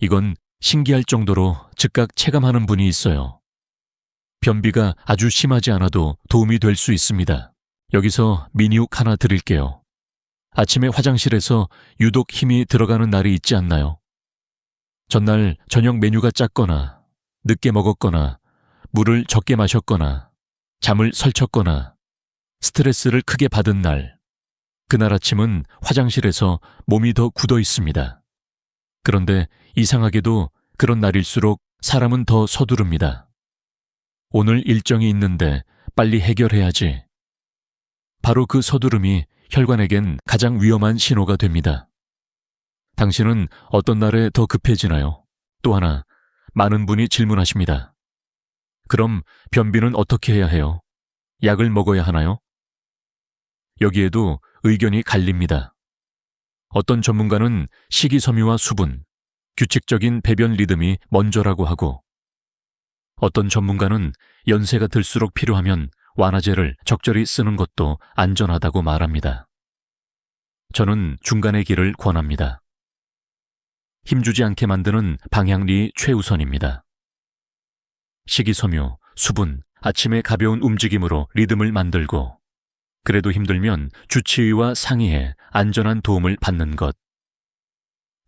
이건 신기할 정도로 즉각 체감하는 분이 있어요. 변비가 아주 심하지 않아도 도움이 될 수 있습니다. 여기서 미니욱 하나 드릴게요. 아침에 화장실에서 유독 힘이 들어가는 날이 있지 않나요? 전날 저녁 메뉴가 작거나 늦게 먹었거나 물을 적게 마셨거나 잠을 설쳤거나 스트레스를 크게 받은 날, 그날 아침은 화장실에서 몸이 더 굳어 있습니다. 그런데 이상하게도 그런 날일수록 사람은 더 서두릅니다. 오늘 일정이 있는데 빨리 해결해야지. 바로 그 서두름이 혈관에겐 가장 위험한 신호가 됩니다. 당신은 어떤 날에 더 급해지나요? 또 하나, 많은 분이 질문하십니다. 그럼 변비는 어떻게 해야 해요? 약을 먹어야 하나요? 여기에도 의견이 갈립니다. 어떤 전문가는 식이섬유와 수분, 규칙적인 배변 리듬이 먼저라고 하고, 어떤 전문가는 연세가 들수록 필요하면 완화제를 적절히 쓰는 것도 안전하다고 말합니다. 저는 중간의 길을 권합니다. 힘주지 않게 만드는 방향리 최우선입니다. 식이섬유, 수분, 아침의 가벼운 움직임으로 리듬을 만들고, 그래도 힘들면 주치의와 상의해 안전한 도움을 받는 것.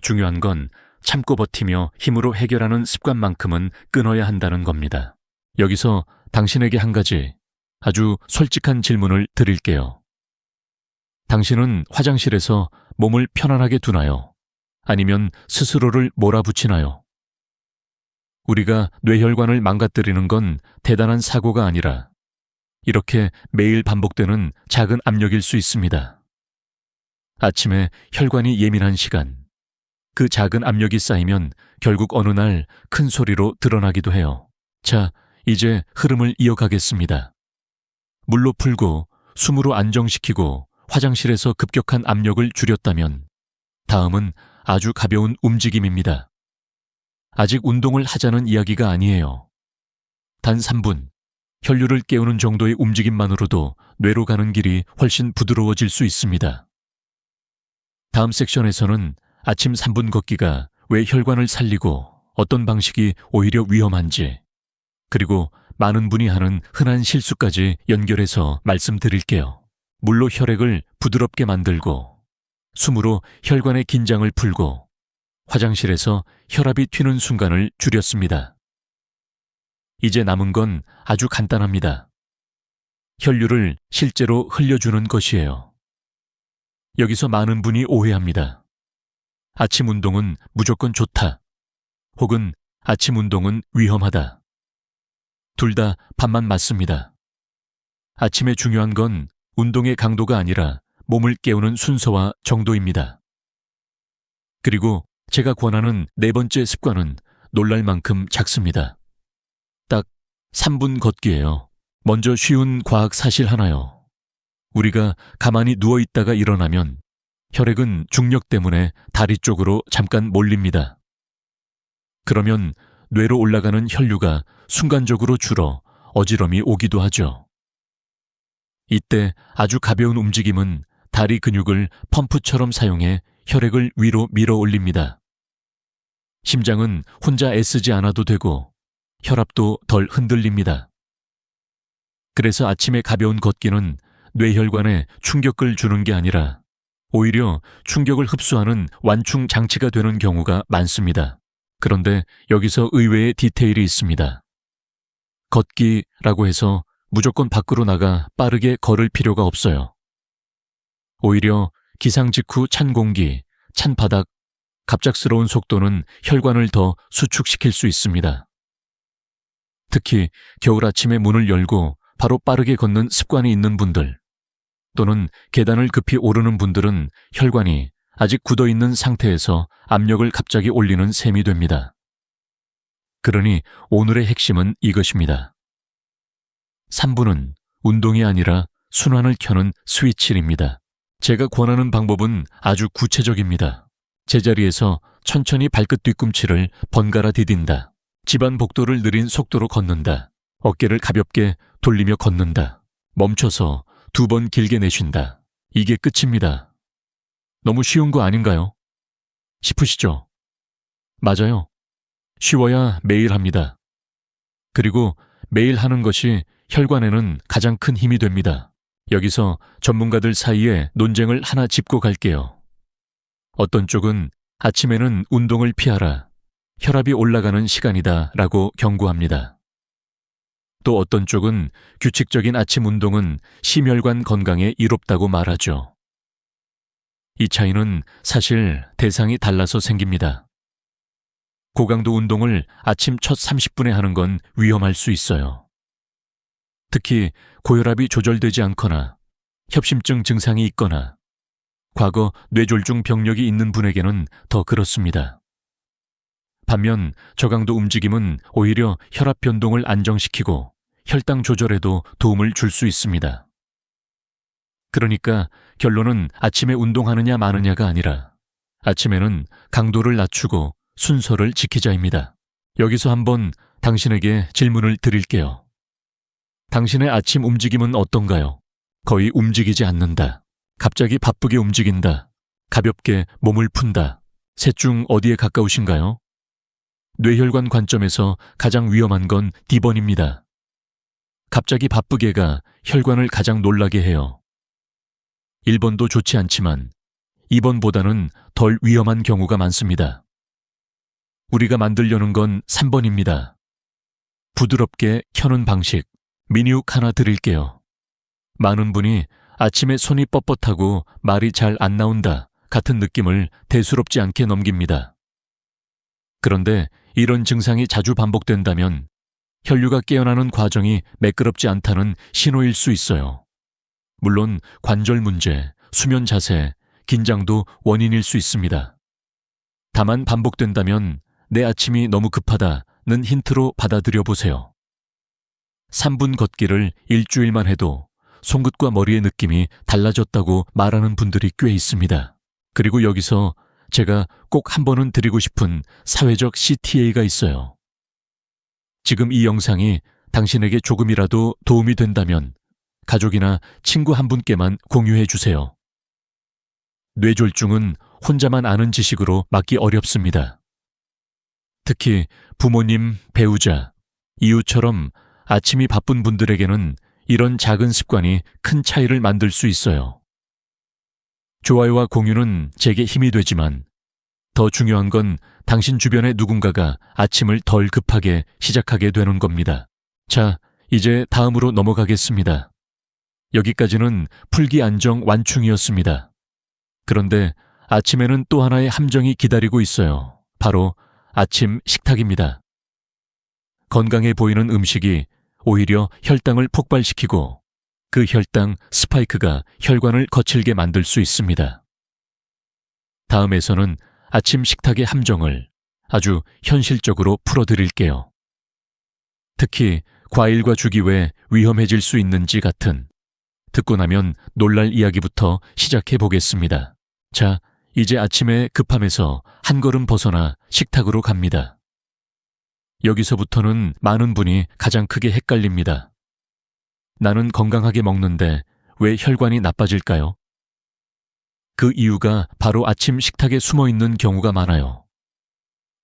중요한 건 참고 버티며 힘으로 해결하는 습관만큼은 끊어야 한다는 겁니다. 여기서 당신에게 한 가지 아주 솔직한 질문을 드릴게요. 당신은 화장실에서 몸을 편안하게 두나요? 아니면 스스로를 몰아붙이나요? 우리가 뇌혈관을 망가뜨리는 건 대단한 사고가 아니라 이렇게 매일 반복되는 작은 압력일 수 있습니다. 아침에 혈관이 예민한 시간, 그 작은 압력이 쌓이면 결국 어느 날 큰 소리로 드러나기도 해요. 자, 이제 흐름을 이어가겠습니다. 물로 풀고 숨으로 안정시키고 화장실에서 급격한 압력을 줄였다면 다음은 아주 가벼운 움직임입니다. 아직 운동을 하자는 이야기가 아니에요. 단 3분, 혈류를 깨우는 정도의 움직임만으로도 뇌로 가는 길이 훨씬 부드러워질 수 있습니다. 다음 섹션에서는 아침 3분 걷기가 왜 혈관을 살리고 어떤 방식이 오히려 위험한지, 그리고 많은 분이 하는 흔한 실수까지 연결해서 말씀드릴게요. 물로 혈액을 부드럽게 만들고, 숨으로 혈관의 긴장을 풀고, 화장실에서 혈압이 튀는 순간을 줄였습니다. 이제 남은 건 아주 간단합니다. 혈류를 실제로 흘려주는 것이에요. 여기서 많은 분이 오해합니다. 아침 운동은 무조건 좋다. 혹은 아침 운동은 위험하다. 둘 다 반만 맞습니다. 아침에 중요한 건 운동의 강도가 아니라 몸을 깨우는 순서와 정도입니다. 그리고 제가 권하는 네 번째 습관은 놀랄 만큼 작습니다. 딱 3분 걷기예요. 먼저 쉬운 과학 사실 하나요. 우리가 가만히 누워있다가 일어나면 혈액은 중력 때문에 다리 쪽으로 잠깐 몰립니다. 그러면 뇌로 올라가는 혈류가 순간적으로 줄어 어지럼이 오기도 하죠. 이때 아주 가벼운 움직임은 다리 근육을 펌프처럼 사용해 혈액을 위로 밀어 올립니다. 심장은 혼자 애쓰지 않아도 되고 혈압도 덜 흔들립니다. 그래서 아침에 가벼운 걷기는 뇌혈관에 충격을 주는 게 아니라 오히려 충격을 흡수하는 완충 장치가 되는 경우가 많습니다. 그런데 여기서 의외의 디테일이 있습니다. 걷기라고 해서 무조건 밖으로 나가 빠르게 걸을 필요가 없어요. 오히려 기상 직후 찬 공기, 찬 바닥, 갑작스러운 속도는 혈관을 더 수축시킬 수 있습니다. 특히 겨울 아침에 문을 열고 바로 빠르게 걷는 습관이 있는 분들, 또는 계단을 급히 오르는 분들은 혈관이 아직 굳어있는 상태에서 압력을 갑자기 올리는 셈이 됩니다. 그러니 오늘의 핵심은 이것입니다. 3분은 운동이 아니라 순환을 켜는 스위치입니다. 제가 권하는 방법은 아주 구체적입니다. 제자리에서 천천히 발끝 뒤꿈치를 번갈아 디딘다. 집안 복도를 느린 속도로 걷는다. 어깨를 가볍게 돌리며 걷는다. 멈춰서 2번 길게 내쉰다. 이게 끝입니다. 너무 쉬운 거 아닌가요? 싶으시죠? 맞아요. 쉬워야 매일 합니다. 그리고 매일 하는 것이 혈관에는 가장 큰 힘이 됩니다. 여기서 전문가들 사이에 논쟁을 하나 짚고 갈게요. 어떤 쪽은 아침에는 운동을 피하라, 혈압이 올라가는 시간이다 라고 경고합니다. 또 어떤 쪽은 규칙적인 아침 운동은 심혈관 건강에 이롭다고 말하죠. 이 차이는 사실 대상이 달라서 생깁니다. 고강도 운동을 아침 첫 30분에 하는 건 위험할 수 있어요. 특히 고혈압이 조절되지 않거나 협심증 증상이 있거나 과거 뇌졸중 병력이 있는 분에게는 더 그렇습니다. 반면 저강도 움직임은 오히려 혈압 변동을 안정시키고 혈당 조절에도 도움을 줄 수 있습니다. 그러니까 결론은 아침에 운동하느냐 마느냐가 아니라 아침에는 강도를 낮추고 순서를 지키자입니다. 여기서 한번 당신에게 질문을 드릴게요. 당신의 아침 움직임은 어떤가요? 거의 움직이지 않는다. 갑자기 바쁘게 움직인다. 가볍게 몸을 푼다. 셋 중 어디에 가까우신가요? 뇌혈관 관점에서 가장 위험한 건 D번입니다. 갑자기 바쁘게가 혈관을 가장 놀라게 해요. 1번도 좋지 않지만 2번보다는 덜 위험한 경우가 많습니다. 우리가 만들려는 건 3번입니다. 부드럽게 켜는 방식, 미니욱 하나 드릴게요. 많은 분이 아침에 손이 뻣뻣하고 말이 잘 안 나온다 같은 느낌을 대수롭지 않게 넘깁니다. 그런데 이런 증상이 자주 반복된다면 혈류가 깨어나는 과정이 매끄럽지 않다는 신호일 수 있어요. 물론 관절 문제, 수면 자세, 긴장도 원인일 수 있습니다. 다만 반복된다면 내 아침이 너무 급하다는 힌트로 받아들여 보세요. 3분 걷기를 일주일만 해도 손끝과 머리의 느낌이 달라졌다고 말하는 분들이 꽤 있습니다. 그리고 여기서 제가 꼭 한 번은 드리고 싶은 사회적 CTA가 있어요. 지금 이 영상이 당신에게 조금이라도 도움이 된다면 가족이나 친구 한 분께만 공유해 주세요. 뇌졸중은 혼자만 아는 지식으로 막기 어렵습니다. 특히 부모님, 배우자, 이웃처럼 아침이 바쁜 분들에게는 이런 작은 습관이 큰 차이를 만들 수 있어요. 좋아요와 공유는 제게 힘이 되지만 더 중요한 건 당신 주변의 누군가가 아침을 덜 급하게 시작하게 되는 겁니다. 자, 이제 다음으로 넘어가겠습니다. 여기까지는 풀기 안정 완충이었습니다. 그런데 아침에는 또 하나의 함정이 기다리고 있어요. 바로 아침 식탁입니다. 건강해 보이는 음식이 오히려 혈당을 폭발시키고 그 혈당 스파이크가 혈관을 거칠게 만들 수 있습니다. 다음에서는 아침 식탁의 함정을 아주 현실적으로 풀어드릴게요. 특히 과일과 죽이 왜 위험해질 수 있는지 같은 듣고 나면 놀랄 이야기부터 시작해 보겠습니다. 자, 이제 아침에 급함에서 한 걸음 벗어나 식탁으로 갑니다. 여기서부터는 많은 분이 가장 크게 헷갈립니다. 나는 건강하게 먹는데 왜 혈관이 나빠질까요? 그 이유가 바로 아침 식탁에 숨어 있는 경우가 많아요.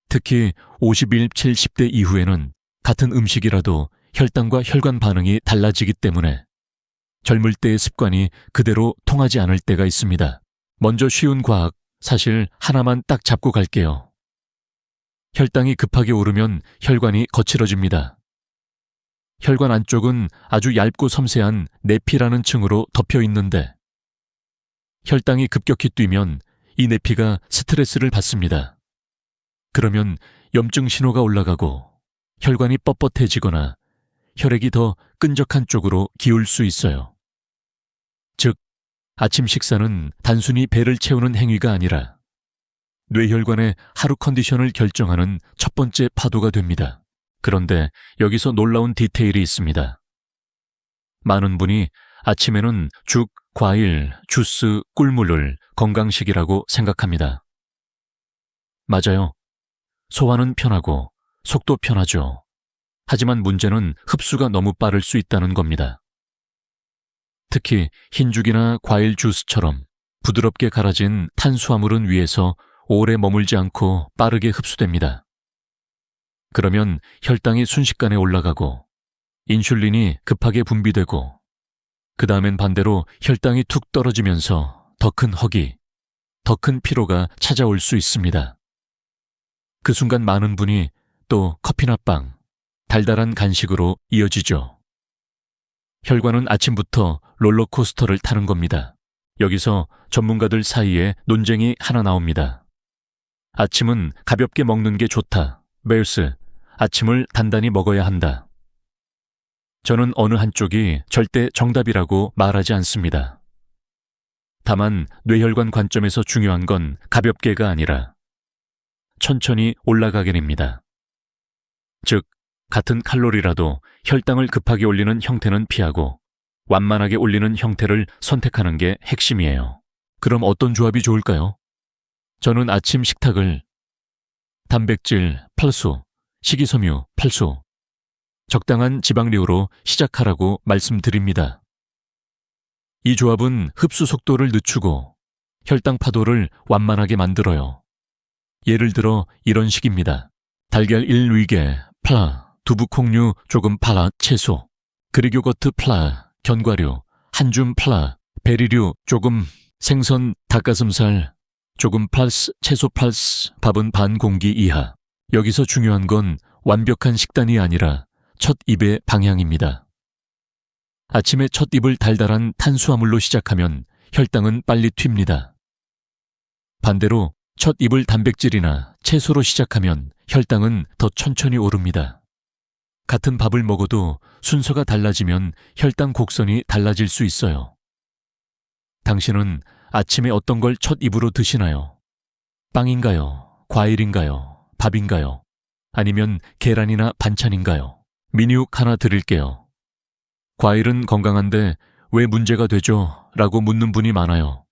특히 50일, 70대 이후에는 같은 음식이라도 혈당과 혈관 반응이 달라지기 때문에 젊을 때의 습관이 그대로 통하지 않을 때가 있습니다. 먼저 쉬운 과학, 사실 하나만 딱 잡고 갈게요. 혈당이 급하게 오르면 혈관이 거칠어집니다. 혈관 안쪽은 아주 얇고 섬세한 내피라는 층으로 덮여 있는데 혈당이 급격히 뛰면 이 내피가 스트레스를 받습니다. 그러면 염증 신호가 올라가고 혈관이 뻣뻣해지거나 혈액이 더 끈적한 쪽으로 기울 수 있어요. 즉, 아침 식사는 단순히 배를 채우는 행위가 아니라 뇌혈관의 하루 컨디션을 결정하는 첫 번째 파도가 됩니다. 그런데 여기서 놀라운 디테일이 있습니다. 많은 분이 아침에는 죽, 과일, 주스, 꿀물을 건강식이라고 생각합니다. 맞아요. 소화는 편하고 속도 편하죠. 하지만 문제는 흡수가 너무 빠를 수 있다는 겁니다. 특히 흰죽이나 과일 주스처럼 부드럽게 갈아진 탄수화물은 위에서 오래 머물지 않고 빠르게 흡수됩니다. 그러면 혈당이 순식간에 올라가고 인슐린이 급하게 분비되고 그 다음엔 반대로 혈당이 툭 떨어지면서 더 큰 허기, 더 큰 피로가 찾아올 수 있습니다. 그 순간 많은 분이 또 커피나 빵, 달달한 간식으로 이어지죠. 혈관은 아침부터 롤러코스터를 타는 겁니다. 여기서 전문가들 사이에 논쟁이 하나 나옵니다. 아침은 가볍게 먹는 게 좋다. vs 아침을 단단히 먹어야 한다. 저는 어느 한쪽이 절대 정답이라고 말하지 않습니다. 다만 뇌혈관 관점에서 중요한 건 가볍게가 아니라 천천히 올라가게입니다. 즉, 같은 칼로리라도 혈당을 급하게 올리는 형태는 피하고 완만하게 올리는 형태를 선택하는 게 핵심이에요. 그럼 어떤 조합이 좋을까요? 저는 아침 식탁을 단백질 8수, 식이섬유 8수, 적당한 지방류로 시작하라고 말씀드립니다. 이 조합은 흡수 속도를 늦추고 혈당 파도를 완만하게 만들어요. 예를 들어 이런 식입니다. 달걀 1위계 플라, 두부 콩류 조금 플라 채소, 그릭 요거트 플라, 견과류, 한 줌 플라, 베리류 조금, 생선, 닭가슴살 조금 플러스, 채소 플러스, 밥은 반 공기 이하. 여기서 중요한 건 완벽한 식단이 아니라 첫 입의 방향입니다. 아침에 첫 입을 달달한 탄수화물로 시작하면 혈당은 빨리 튑니다. 반대로 첫 입을 단백질이나 채소로 시작하면 혈당은 더 천천히 오릅니다. 같은 밥을 먹어도 순서가 달라지면 혈당 곡선이 달라질 수 있어요. 당신은 아침에 어떤 걸 첫 입으로 드시나요? 빵인가요? 과일인가요? 밥인가요? 아니면 계란이나 반찬인가요? 민육 하나 드릴게요. 과일은 건강한데 왜 문제가 되죠? 라고 묻는 분이 많아요.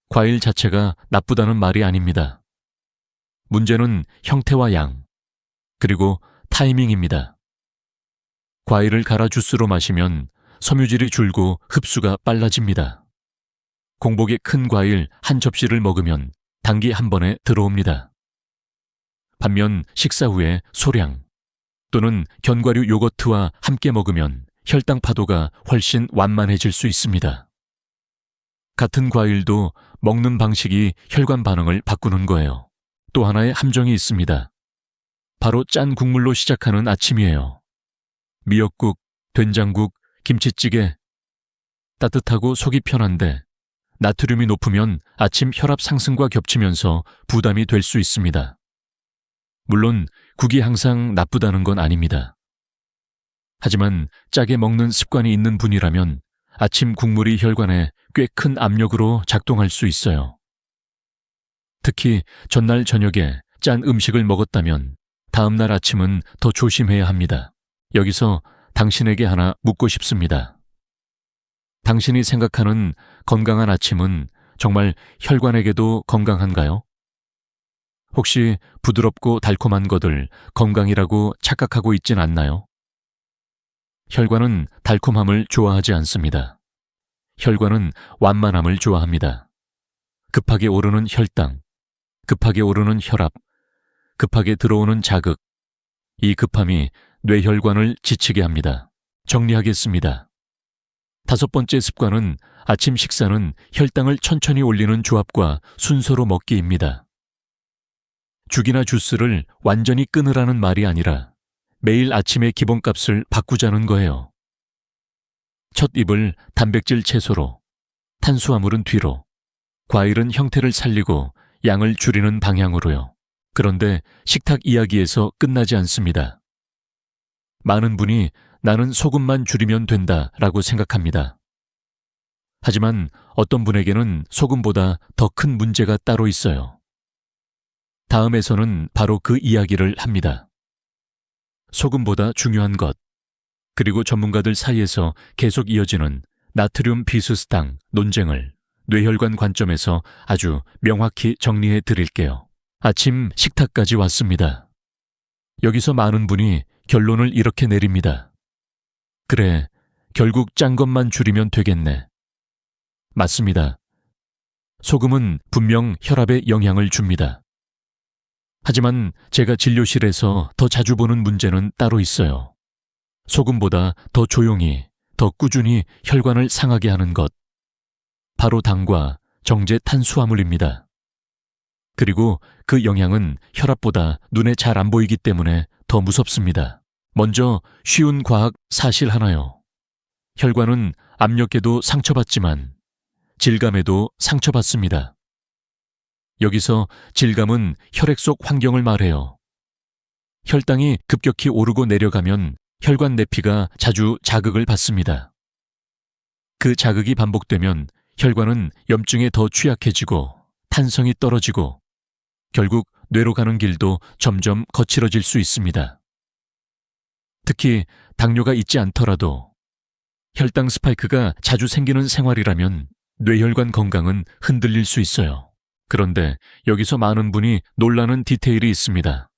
과일 자체가 나쁘다는 말이 아닙니다. 문제는 형태와 양, 그리고 타이밍입니다. 과일을 갈아 주스로 마시면 섬유질이 줄고 흡수가 빨라집니다. 공복에 큰 과일 한 접시를 먹으면 당기 한 번에 들어옵니다. 반면 식사 후에 소량 또는 견과류 요거트와 함께 먹으면 혈당 파도가 훨씬 완만해질 수 있습니다. 같은 과일도 먹는 방식이 혈관 반응을 바꾸는 거예요. 또 하나의 함정이 있습니다. 바로 짠 국물로 시작하는 아침이에요. 미역국, 된장국, 김치찌개. 따뜻하고 속이 편한데 나트륨이 높으면 아침 혈압 상승과 겹치면서 부담이 될 수 있습니다. 물론 국이 항상 나쁘다는 건 아닙니다. 하지만 짜게 먹는 습관이 있는 분이라면 아침 국물이 혈관에 꽤 큰 압력으로 작동할 수 있어요. 특히 전날 저녁에 짠 음식을 먹었다면 다음날 아침은 더 조심해야 합니다. 여기서 당신에게 하나 묻고 싶습니다. 당신이 생각하는 건강한 아침은 정말 혈관에게도 건강한가요? 혹시 부드럽고 달콤한 것들 건강이라고 착각하고 있진 않나요? 혈관은 달콤함을 좋아하지 않습니다. 혈관은 완만함을 좋아합니다. 급하게 오르는 혈당, 급하게 오르는 혈압, 급하게 들어오는 자극, 이 급함이 뇌혈관을 지치게 합니다. 정리하겠습니다. 5번째 습관은 아침 식사는 혈당을 천천히 올리는 조합과 순서로 먹기입니다. 죽이나 주스를 완전히 끊으라는 말이 아니라 매일 아침의 기본값을 바꾸자는 거예요. 첫 입을 단백질 채소로, 탄수화물은 뒤로, 과일은 형태를 살리고 양을 줄이는 방향으로요. 그런데 식탁 이야기에서 끝나지 않습니다. 많은 분이 나는 소금만 줄이면 된다라고 생각합니다. 하지만 어떤 분에게는 소금보다 더 큰 문제가 따로 있어요. 다음에서는 바로 그 이야기를 합니다. 소금보다 중요한 것, 그리고 전문가들 사이에서 계속 이어지는 나트륨 비수스당 논쟁을 뇌혈관 관점에서 아주 명확히 정리해 드릴게요. 아침 식탁까지 왔습니다. 여기서 많은 분이 결론을 이렇게 내립니다. 그래, 결국 짠 것만 줄이면 되겠네. 맞습니다. 소금은 분명 혈압에 영향을 줍니다. 하지만 제가 진료실에서 더 자주 보는 문제는 따로 있어요. 소금보다 더 조용히, 더 더 꾸준히 혈관을 상하게 하는 것. 바로 당과 정제 탄수화물입니다. 그리고 그 영향은 혈압보다 눈에 잘 안 보이기 때문에 더 무섭습니다. 먼저 쉬운 과학 사실 하나요. 혈관은 압력계도 상처받지만 질감에도 상처받습니다. 여기서 질감은 혈액 속 환경을 말해요. 혈당이 급격히 오르고 내려가면 혈관 내피가 자주 자극을 받습니다. 그 자극이 반복되면 혈관은 염증에 더 취약해지고 탄성이 떨어지고 결국 뇌로 가는 길도 점점 거칠어질 수 있습니다. 특히 당뇨가 있지 않더라도 혈당 스파이크가 자주 생기는 생활이라면 뇌혈관 건강은 흔들릴 수 있어요. 그런데 여기서 많은 분이 놀라는 디테일이 있습니다.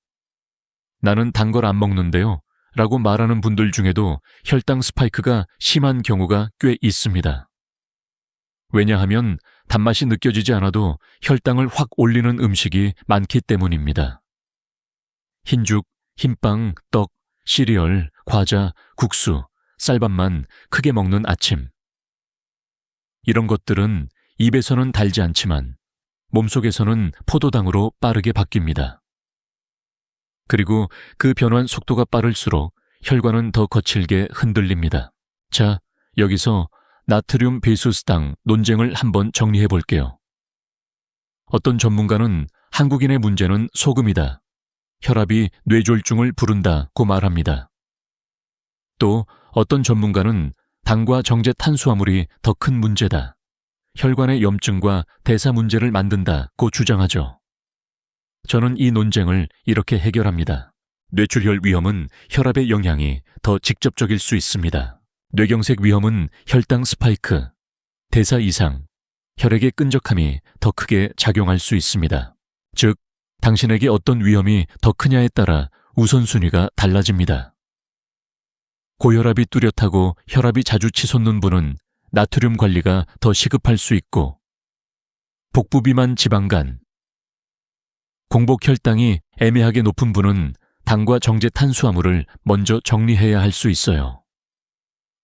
나는 단 걸 안 먹는데요 라고 말하는 분들 중에도 혈당 스파이크가 심한 경우가 꽤 있습니다. 왜냐하면 단맛이 느껴지지 않아도 혈당을 확 올리는 음식이 많기 때문입니다. 흰죽, 흰빵, 떡, 시리얼, 과자, 국수, 쌀밥만 크게 먹는 아침. 이런 것들은 입에서는 달지 않지만 몸속에서는 포도당으로 빠르게 바뀝니다. 그리고 그 변환 속도가 빠를수록 혈관은 더 거칠게 흔들립니다. 자, 여기서 나트륨 배수스당 논쟁을 한번 정리해 볼게요. 어떤 전문가는 한국인의 문제는 소금이다. 혈압이 뇌졸중을 부른다고 말합니다. 또 어떤 전문가는 당과 정제 탄수화물이 더 큰 문제다. 혈관의 염증과 대사 문제를 만든다고 주장하죠. 저는 이 논쟁을 이렇게 해결합니다. 뇌출혈 위험은 혈압의 영향이 더 직접적일 수 있습니다. 뇌경색 위험은 혈당 스파이크, 대사 이상, 혈액의 끈적함이 더 크게 작용할 수 있습니다. 즉, 당신에게 어떤 위험이 더 크냐에 따라 우선순위가 달라집니다. 고혈압이 뚜렷하고 혈압이 자주 치솟는 분은 나트륨 관리가 더 시급할 수 있고, 복부 비만 지방간, 공복 혈당이 애매하게 높은 분은 당과 정제 탄수화물을 먼저 정리해야 할 수 있어요.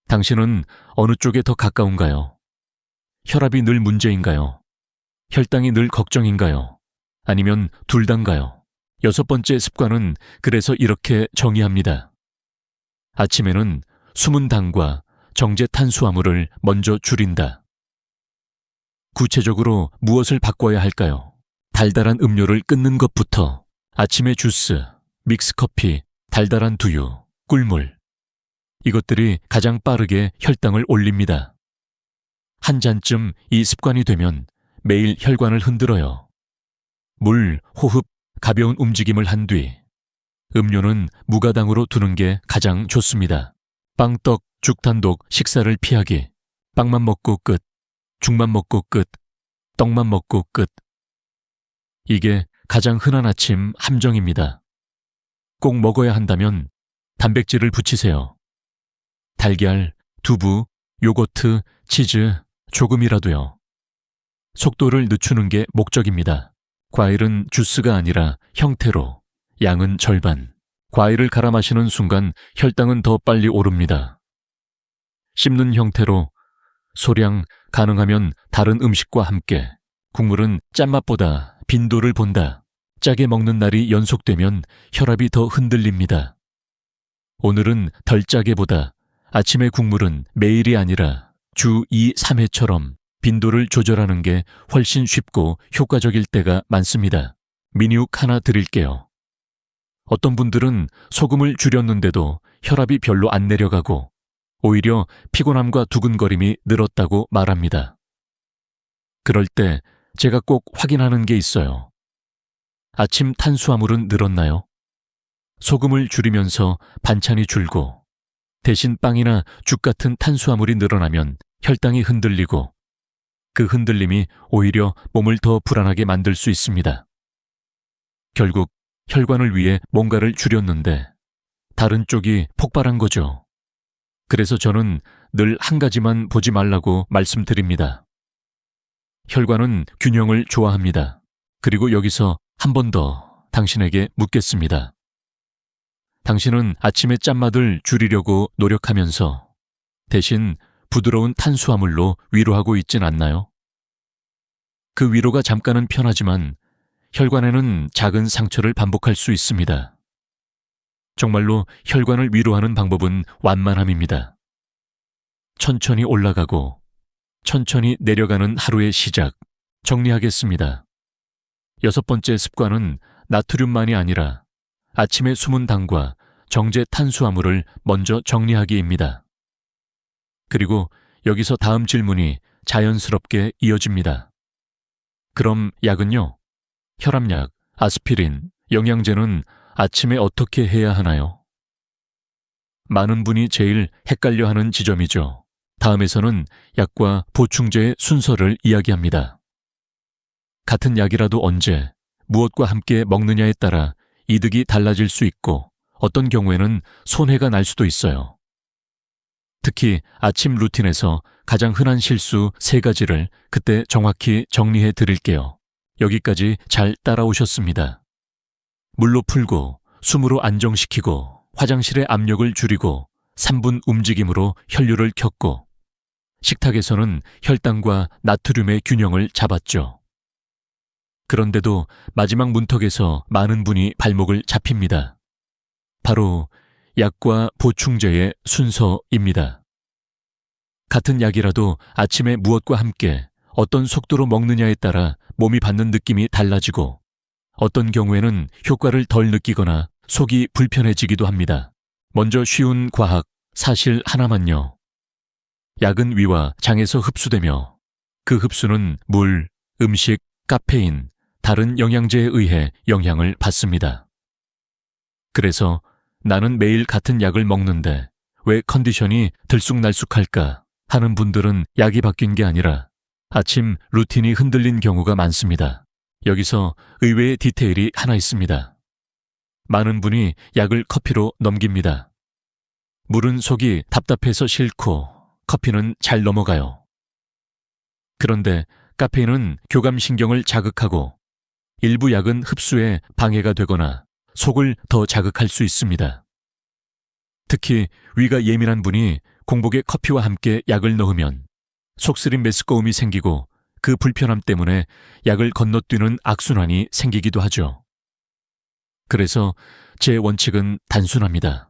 당신은 어느 쪽에 더 가까운가요? 혈압이 늘 문제인가요? 혈당이 늘 걱정인가요? 아니면 둘 다인가요? 6번째 습관은 그래서 이렇게 정의합니다. 아침에는 숨은 당과 정제 탄수화물을 먼저 줄인다. 구체적으로 무엇을 바꿔야 할까요? 달달한 음료를 끊는 것부터 아침에 주스, 믹스커피, 달달한 두유, 꿀물. 이것들이 가장 빠르게 혈당을 올립니다. 한 잔쯤 이 습관이 되면 매일 혈관을 흔들어요. 물, 호흡, 가벼운 움직임을 한 뒤 음료는 무가당으로 두는 게 가장 좋습니다. 빵, 떡, 죽 단독 식사를 피하기. 빵만 먹고 끝, 죽만 먹고 끝, 떡만 먹고 끝. 이게 가장 흔한 아침 함정입니다. 꼭 먹어야 한다면 단백질을 붙이세요. 달걀, 두부, 요거트, 치즈, 조금이라도요. 속도를 늦추는 게 목적입니다. 과일은 주스가 아니라 형태로, 양은 절반. 과일을 갈아 마시는 순간 혈당은 더 빨리 오릅니다. 씹는 형태로, 소량, 가능하면 다른 음식과 함께. 국물은 짠맛보다 빈도를 본다. 짜게 먹는 날이 연속되면 혈압이 더 흔들립니다. 오늘은 덜 짜게보다 아침의 국물은 매일이 아니라 주 2, 3회처럼 빈도를 조절하는 게 훨씬 쉽고 효과적일 때가 많습니다. 미니욱 하나 드릴게요. 어떤 분들은 소금을 줄였는데도 혈압이 별로 안 내려가고 오히려 피곤함과 두근거림이 늘었다고 말합니다. 그럴 때 제가 꼭 확인하는 게 있어요. 아침 탄수화물은 늘었나요? 소금을 줄이면서 반찬이 줄고 대신 빵이나 죽 같은 탄수화물이 늘어나면 혈당이 흔들리고 그 흔들림이 오히려 몸을 더 불안하게 만들 수 있습니다. 결국 혈관을 위해 뭔가를 줄였는데 다른 쪽이 폭발한 거죠. 그래서 저는 늘 한 가지만 보지 말라고 말씀드립니다. 혈관은 균형을 좋아합니다. 그리고 여기서 한 번 더 당신에게 묻겠습니다. 당신은 아침의 짠맛을 줄이려고 노력하면서 대신 부드러운 탄수화물로 위로하고 있진 않나요? 그 위로가 잠깐은 편하지만 혈관에는 작은 상처를 반복할 수 있습니다. 정말로 혈관을 위로하는 방법은 완만함입니다. 천천히 올라가고 천천히 내려가는 하루의 시작, 정리하겠습니다. 6번째 습관은 나트륨만이 아니라 아침에 숨은 당과 정제 탄수화물을 먼저 정리하기입니다. 그리고 여기서 다음 질문이 자연스럽게 이어집니다. 그럼 약은요? 혈압약, 아스피린, 영양제는 아침에 어떻게 해야 하나요? 많은 분이 제일 헷갈려하는 지점이죠. 다음에서는 약과 보충제의 순서를 이야기합니다. 같은 약이라도 언제, 무엇과 함께 먹느냐에 따라 이득이 달라질 수 있고 어떤 경우에는 손해가 날 수도 있어요. 특히 아침 루틴에서 가장 흔한 실수 3가지를 그때 정확히 정리해 드릴게요. 여기까지 잘 따라오셨습니다. 물로 풀고, 숨으로 안정시키고, 화장실의 압력을 줄이고, 3분 움직임으로 혈류를 켰고, 식탁에서는 혈당과 나트륨의 균형을 잡았죠. 그런데도 마지막 문턱에서 많은 분이 발목을 잡힙니다. 바로 약과 보충제의 순서입니다. 같은 약이라도 아침에 무엇과 함께 어떤 속도로 먹느냐에 따라 몸이 받는 느낌이 달라지고 어떤 경우에는 효과를 덜 느끼거나 속이 불편해지기도 합니다. 먼저 쉬운 과학 사실 하나만요. 약은 위와 장에서 흡수되며 그 흡수는 물, 음식, 카페인, 다른 영양제에 의해 영향을 받습니다. 그래서 나는 매일 같은 약을 먹는데 왜 컨디션이 들쑥날쑥할까 하는 분들은 약이 바뀐 게 아니라 아침 루틴이 흔들린 경우가 많습니다. 여기서 의외의 디테일이 하나 있습니다. 많은 분이 약을 커피로 넘깁니다. 물은 속이 답답해서 싫고 커피는 잘 넘어가요. 그런데 카페인은 교감신경을 자극하고 일부 약은 흡수에 방해가 되거나 속을 더 자극할 수 있습니다. 특히 위가 예민한 분이 공복에 커피와 함께 약을 넣으면 속쓰림 메스꺼움이 생기고 그 불편함 때문에 약을 건너뛰는 악순환이 생기기도 하죠. 그래서 제 원칙은 단순합니다.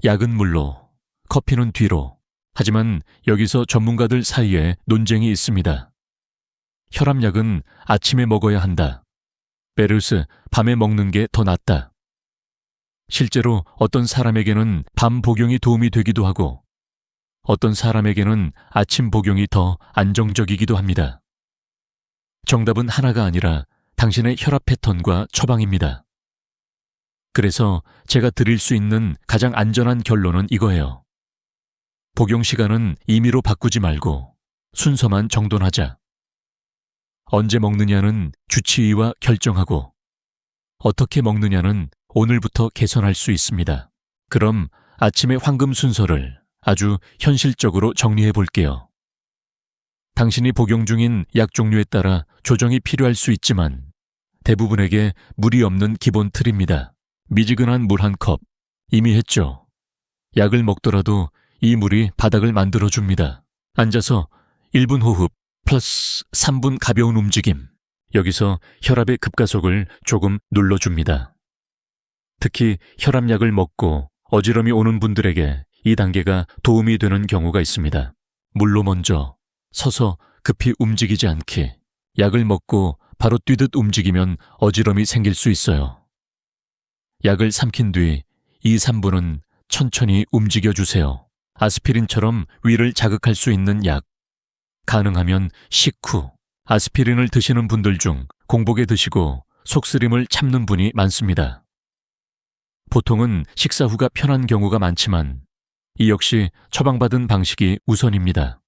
약은 물로, 커피는 뒤로. 하지만 여기서 전문가들 사이에 논쟁이 있습니다. 혈압약은 아침에 먹어야 한다. 베르스, 밤에 먹는 게 더 낫다. 실제로 어떤 사람에게는 밤 복용이 도움이 되기도 하고 어떤 사람에게는 아침 복용이 더 안정적이기도 합니다. 정답은 하나가 아니라 당신의 혈압 패턴과 처방입니다. 그래서 제가 드릴 수 있는 가장 안전한 결론은 이거예요. 복용 시간은 임의로 바꾸지 말고 순서만 정돈하자. 언제 먹느냐는 주치의와 결정하고 어떻게 먹느냐는 오늘부터 개선할 수 있습니다. 그럼 아침의 황금 순서를 아주 현실적으로 정리해 볼게요. 당신이 복용 중인 약 종류에 따라 조정이 필요할 수 있지만 대부분에게 무리 없는 기본 틀입니다. 미지근한 물 1컵. 이미 했죠. 약을 먹더라도 이 물이 바닥을 만들어줍니다. 앉아서 1분 호흡 플러스 3분 가벼운 움직임. 여기서 혈압의 급가속을 조금 눌러줍니다. 특히 혈압약을 먹고 어지럼이 오는 분들에게 이 단계가 도움이 되는 경우가 있습니다. 물로 먼저 서서 급히 움직이지 않기. 약을 먹고 바로 뛰듯 움직이면 어지럼이 생길 수 있어요. 약을 삼킨 뒤 2, 3분은 천천히 움직여주세요. 아스피린처럼 위를 자극할 수 있는 약. 가능하면 식후. 아스피린을 드시는 분들 중 공복에 드시고 속쓰림을 참는 분이 많습니다. 보통은 식사 후가 편한 경우가 많지만 이 역시 처방받은 방식이 우선입니다.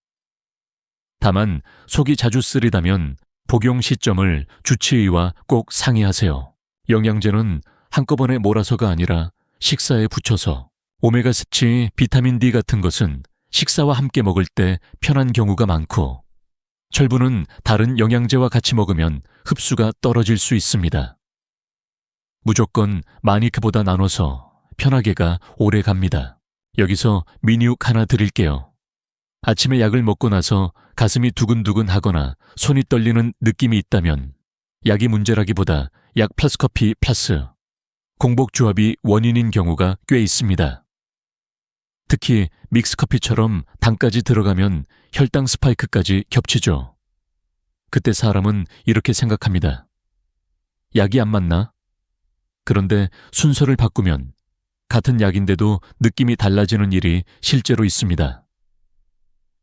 다만 속이 자주 쓰리다면 복용 시점을 주치의와 꼭 상의하세요. 영양제는 한꺼번에 몰아서가 아니라 식사에 붙여서 오메가3, 비타민 D 같은 것은 식사와 함께 먹을 때 편한 경우가 많고 철분은 다른 영양제와 같이 먹으면 흡수가 떨어질 수 있습니다. 무조건 많이 그보다 나눠서 편하게가 오래 갑니다. 여기서 미니욱 하나 드릴게요. 아침에 약을 먹고 나서 가슴이 두근두근 하거나 손이 떨리는 느낌이 있다면 약이 문제라기보다 약 플러스 커피 플러스 공복 조합이 원인인 경우가 꽤 있습니다. 특히 믹스커피처럼 당까지 들어가면 혈당 스파이크까지 겹치죠. 그때 사람은 이렇게 생각합니다. 약이 안 맞나? 그런데 순서를 바꾸면 같은 약인데도 느낌이 달라지는 일이 실제로 있습니다.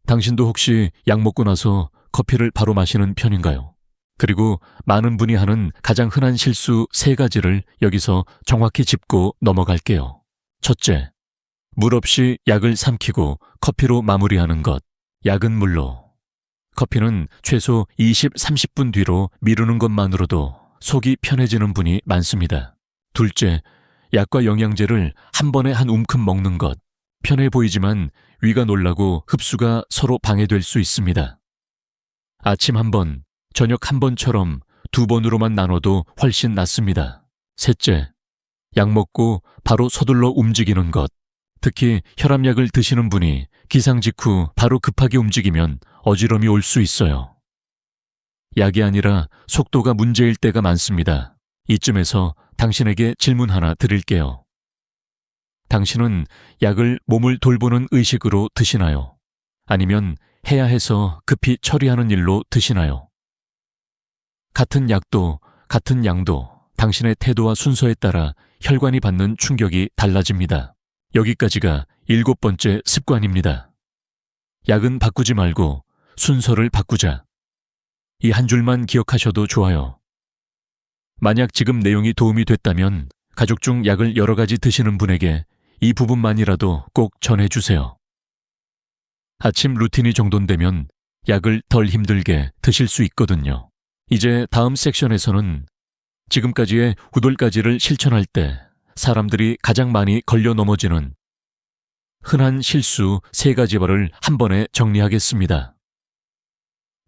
당신도 혹시 약 먹고 나서 커피를 바로 마시는 편인가요? 그리고 많은 분이 하는 가장 흔한 실수 3가지를 여기서 정확히 짚고 넘어갈게요. 첫째, 물 없이 약을 삼키고 커피로 마무리하는 것. 약은 물로. 커피는 최소 20, 30분 뒤로 미루는 것만으로도 속이 편해지는 분이 많습니다. 둘째, 약과 영양제를 한 번에 한 움큼 먹는 것. 편해 보이지만 위가 놀라고 흡수가 서로 방해될 수 있습니다. 아침 한 번, 저녁 한 번처럼 2번으로만 나눠도 훨씬 낫습니다. 셋째, 약 먹고 바로 서둘러 움직이는 것. 특히 혈압약을 드시는 분이 기상 직후 바로 급하게 움직이면 어지럼이 올 수 있어요. 약이 아니라 속도가 문제일 때가 많습니다. 이쯤에서 당신에게 질문 하나 드릴게요. 당신은 약을 몸을 돌보는 의식으로 드시나요? 아니면 해야 해서 급히 처리하는 일로 드시나요? 같은 약도, 같은 양도 당신의 태도와 순서에 따라 혈관이 받는 충격이 달라집니다. 여기까지가 7번째 습관입니다. 약은 바꾸지 말고 순서를 바꾸자. 이 한 줄만 기억하셔도 좋아요. 만약 지금 내용이 도움이 됐다면 가족 중 약을 여러 가지 드시는 분에게 이 부분만이라도 꼭 전해주세요. 아침 루틴이 정돈되면 약을 덜 힘들게 드실 수 있거든요. 이제 다음 섹션에서는 지금까지의 후돌까지를 실천할 때 사람들이 가장 많이 걸려 넘어지는 흔한 실수 3가지를 한 번에 정리하겠습니다.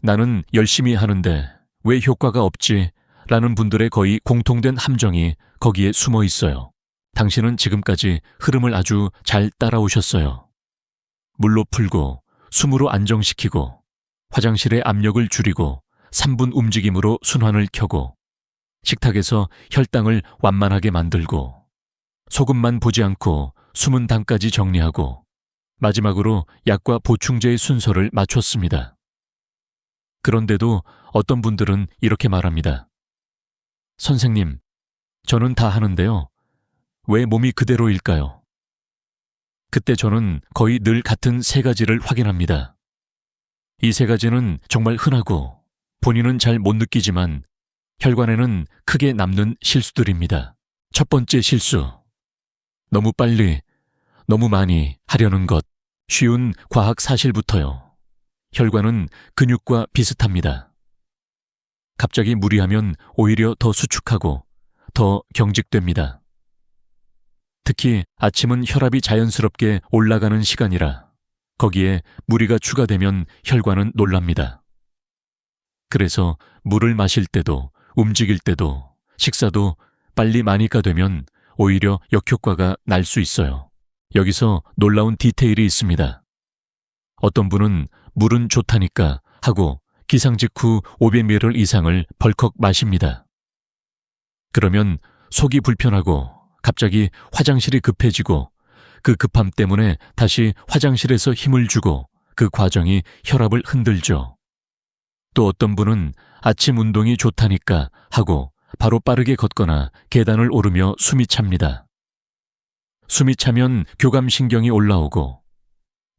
나는 열심히 하는데 왜 효과가 없지? 라는 분들의 거의 공통된 함정이 거기에 숨어 있어요. 당신은 지금까지 흐름을 아주 잘 따라오셨어요. 물로 풀고 숨으로 안정시키고 화장실의 압력을 줄이고 3분 움직임으로 순환을 켜고 식탁에서 혈당을 완만하게 만들고 소금만 보지 않고 숨은 당까지 정리하고 마지막으로 약과 보충제의 순서를 맞췄습니다. 그런데도 어떤 분들은 이렇게 말합니다. 선생님, 저는 다 하는데요. 왜 몸이 그대로일까요? 그때 저는 거의 늘 같은 3가지를 확인합니다. 이 3가지는 정말 흔하고 본인은 잘 못 느끼지만 혈관에는 크게 남는 실수들입니다. 첫 번째 실수. 너무 빨리, 너무 많이 하려는 것. 쉬운 과학 사실부터요. 혈관은 근육과 비슷합니다. 갑자기 무리하면 오히려 더 수축하고 더 경직됩니다. 특히 아침은 혈압이 자연스럽게 올라가는 시간이라 거기에 무리가 추가되면 혈관은 놀랍니다. 그래서 물을 마실 때도 움직일 때도 식사도 빨리 많이가 되면 오히려 역효과가 날 수 있어요. 여기서 놀라운 디테일이 있습니다. 어떤 분은 물은 좋다니까 하고 기상 직후 500ml 이상을 벌컥 마십니다. 그러면 속이 불편하고 갑자기 화장실이 급해지고 그 급함 때문에 다시 화장실에서 힘을 주고 그 과정이 혈압을 흔들죠. 또 어떤 분은 아침 운동이 좋다니까 하고 바로 빠르게 걷거나 계단을 오르며 숨이 찹니다. 숨이 차면 교감신경이 올라오고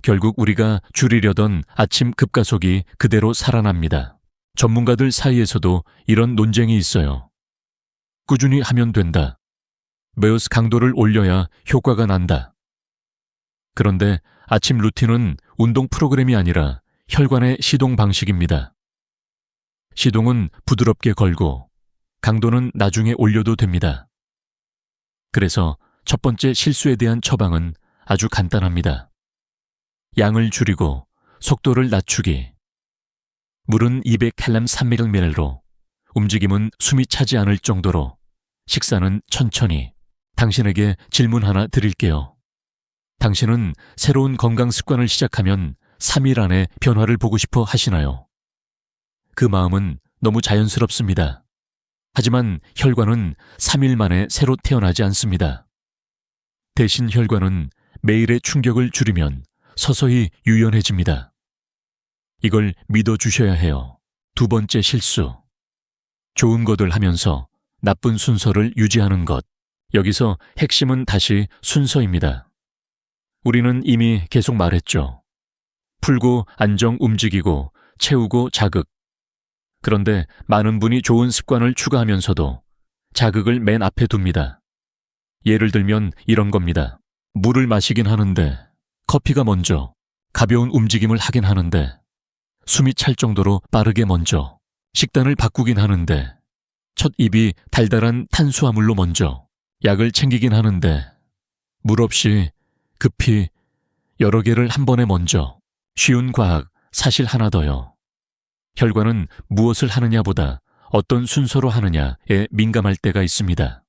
결국 우리가 줄이려던 아침 급가속이 그대로 살아납니다. 전문가들 사이에서도 이런 논쟁이 있어요. 꾸준히 하면 된다. 매우 강도를 올려야 효과가 난다. 그런데 아침 루틴은 운동 프로그램이 아니라 혈관의 시동 방식입니다. 시동은 부드럽게 걸고 강도는 나중에 올려도 됩니다. 그래서 첫 번째 실수에 대한 처방은 아주 간단합니다. 양을 줄이고 속도를 낮추기. 물은 200칼람 3ml로 움직임은 숨이 차지 않을 정도로 식사는 천천히. 당신에게 질문 하나 드릴게요. 당신은 새로운 건강 습관을 시작하면 3일 안에 변화를 보고 싶어 하시나요? 그 마음은 너무 자연스럽습니다. 하지만 혈관은 3일 만에 새로 태어나지 않습니다. 대신 혈관은 매일의 충격을 줄이면 서서히 유연해집니다. 이걸 믿어주셔야 해요. 두 번째 실수. 좋은 것을 하면서 나쁜 순서를 유지하는 것. 여기서 핵심은 다시 순서입니다. 우리는 이미 계속 말했죠. 풀고 안정 움직이고 채우고 자극. 그런데 많은 분이 좋은 습관을 추가하면서도 자극을 맨 앞에 둡니다. 예를 들면 이런 겁니다. 물을 마시긴 하는데, 커피가 먼저, 가벼운 움직임을 하긴 하는데, 숨이 찰 정도로 빠르게 먼저, 식단을 바꾸긴 하는데, 첫 입이 달달한 탄수화물로 먼저, 약을 챙기긴 하는데, 물 없이 급히 여러 개를 한 번에 먼저, 쉬운 과학, 사실 하나 더요. 혈관은 무엇을 하느냐보다 어떤 순서로 하느냐에 민감할 때가 있습니다.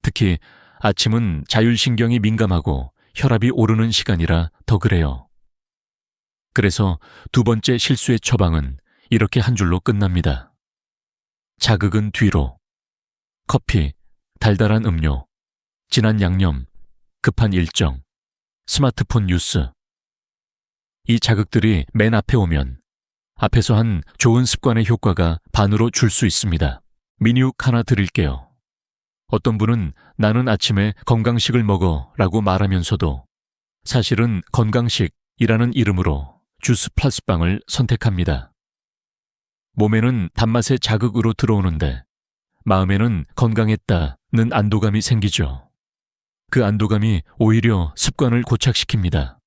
특히 아침은 자율신경이 민감하고 혈압이 오르는 시간이라 더 그래요. 그래서 두 번째 실수의 처방은 이렇게 한 줄로 끝납니다. 자극은 뒤로. 커피, 달달한 음료, 진한 양념, 급한 일정, 스마트폰 뉴스. 이 자극들이 맨 앞에 오면 앞에서 한 좋은 습관의 효과가 반으로 줄 수 있습니다. 미니육 하나 드릴게요. 어떤 분은 나는 아침에 건강식을 먹어 라고 말하면서도 사실은 건강식이라는 이름으로 주스 플러스 빵을 선택합니다. 몸에는 단맛의 자극으로 들어오는데 마음에는 건강했다는 안도감이 생기죠. 그 안도감이 오히려 습관을 고착시킵니다.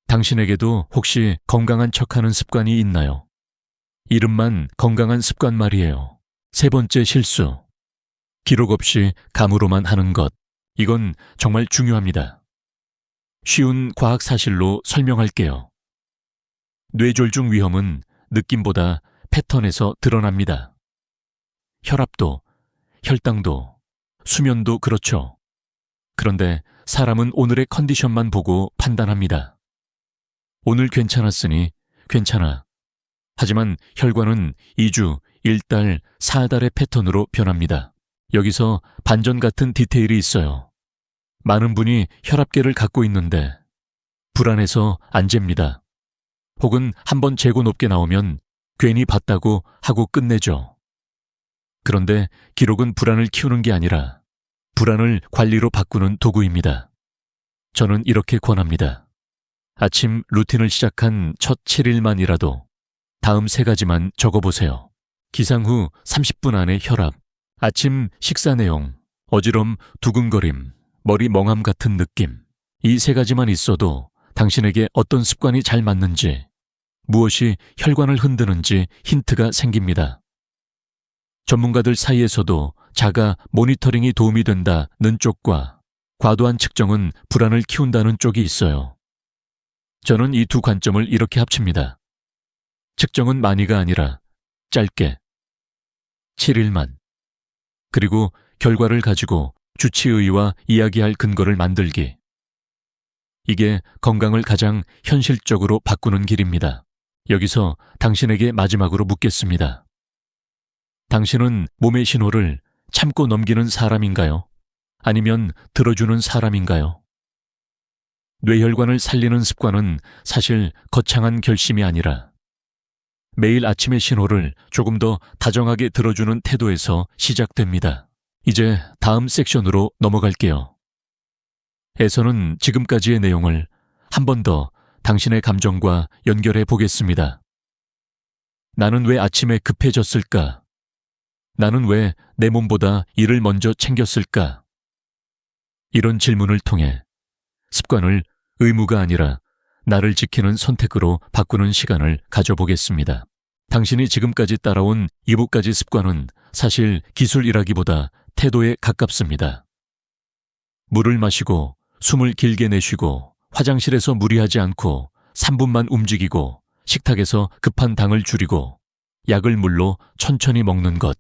당신에게도 혹시 건강한 척하는 습관이 있나요? 이름만 건강한 습관 말이에요. 세 번째 실수. 기록 없이 감으로만 하는 것. 이건 정말 중요합니다. 쉬운 과학 사실로 설명할게요. 뇌졸중 위험은 느낌보다 패턴에서 드러납니다. 혈압도, 혈당도, 수면도 그렇죠. 그런데 사람은 오늘의 컨디션만 보고 판단합니다. 오늘 괜찮았으니 괜찮아. 하지만 혈관은 2주, 1달, 4달의 패턴으로 변합니다. 여기서 반전 같은 디테일이 있어요. 많은 분이 혈압계를 갖고 있는데 불안해서 안 잽니다. 혹은 한번 재고 높게 나오면 괜히 봤다고 하고 끝내죠. 그런데 기록은 불안을 키우는 게 아니라 불안을 관리로 바꾸는 도구입니다. 저는 이렇게 권합니다. 아침 루틴을 시작한 첫 7일만이라도 다음 3가지만 적어보세요. 기상 후 30분 안에 혈압, 아침 식사 내용, 어지럼, 두근거림, 머리 멍함 같은 느낌. 이 3가지만 있어도 당신에게 어떤 습관이 잘 맞는지, 무엇이 혈관을 흔드는지 힌트가 생깁니다. 전문가들 사이에서도 자가 모니터링이 도움이 된다는 쪽과 과도한 측정은 불안을 키운다는 쪽이 있어요. 저는 이 두 관점을 이렇게 합칩니다. 측정은 많이가 아니라 짧게 7일만. 그리고 결과를 가지고 주치의와 이야기할 근거를 만들기. 이게 건강을 가장 현실적으로 바꾸는 길입니다. 여기서 당신에게 마지막으로 묻겠습니다. 당신은 몸의 신호를 참고 넘기는 사람인가요? 아니면 들어주는 사람인가요? 뇌혈관을 살리는 습관은 사실 거창한 결심이 아니라 매일 아침의 신호를 조금 더 다정하게 들어주는 태도에서 시작됩니다. 이제 다음 섹션으로 넘어갈게요. 에서는 지금까지의 내용을 한 번 더 당신의 감정과 연결해 보겠습니다. 나는 왜 아침에 급해졌을까? 나는 왜 내 몸보다 일을 먼저 챙겼을까? 이런 질문을 통해 습관을 의무가 아니라 나를 지키는 선택으로 바꾸는 시간을 가져보겠습니다. 당신이 지금까지 따라온 2부까지 습관은 사실 기술이라기보다 태도에 가깝습니다. 물을 마시고 숨을 길게 내쉬고 화장실에서 무리하지 않고 3분만 움직이고 식탁에서 급한 당을 줄이고 약을 물로 천천히 먹는 것.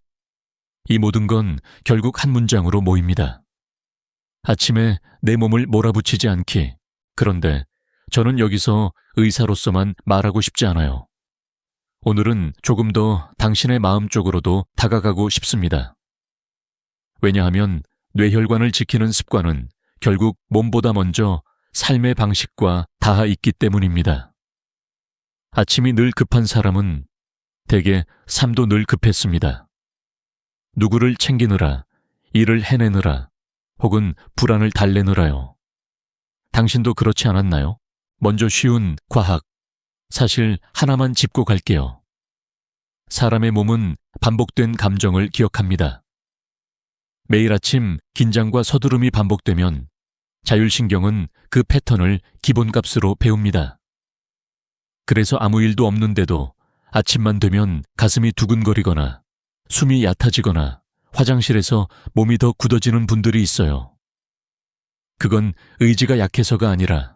이 모든 건 결국 한 문장으로 모입니다. 아침에 내 몸을 몰아붙이지 않기. 그런데 저는 여기서 의사로서만 말하고 싶지 않아요. 오늘은 조금 더 당신의 마음 쪽으로도 다가가고 싶습니다. 왜냐하면 뇌혈관을 지키는 습관은 결국 몸보다 먼저 삶의 방식과 닿아 있기 때문입니다. 아침이 늘 급한 사람은 대개 삶도 늘 급했습니다. 누구를 챙기느라, 일을 해내느라, 혹은 불안을 달래느라요. 당신도 그렇지 않았나요? 먼저 쉬운 과학, 사실 하나만 짚고 갈게요. 사람의 몸은 반복된 감정을 기억합니다. 매일 아침 긴장과 서두름이 반복되면 자율신경은 그 패턴을 기본값으로 배웁니다. 그래서 아무 일도 없는데도 아침만 되면 가슴이 두근거리거나 숨이 얕아지거나 화장실에서 몸이 더 굳어지는 분들이 있어요. 그건 의지가 약해서가 아니라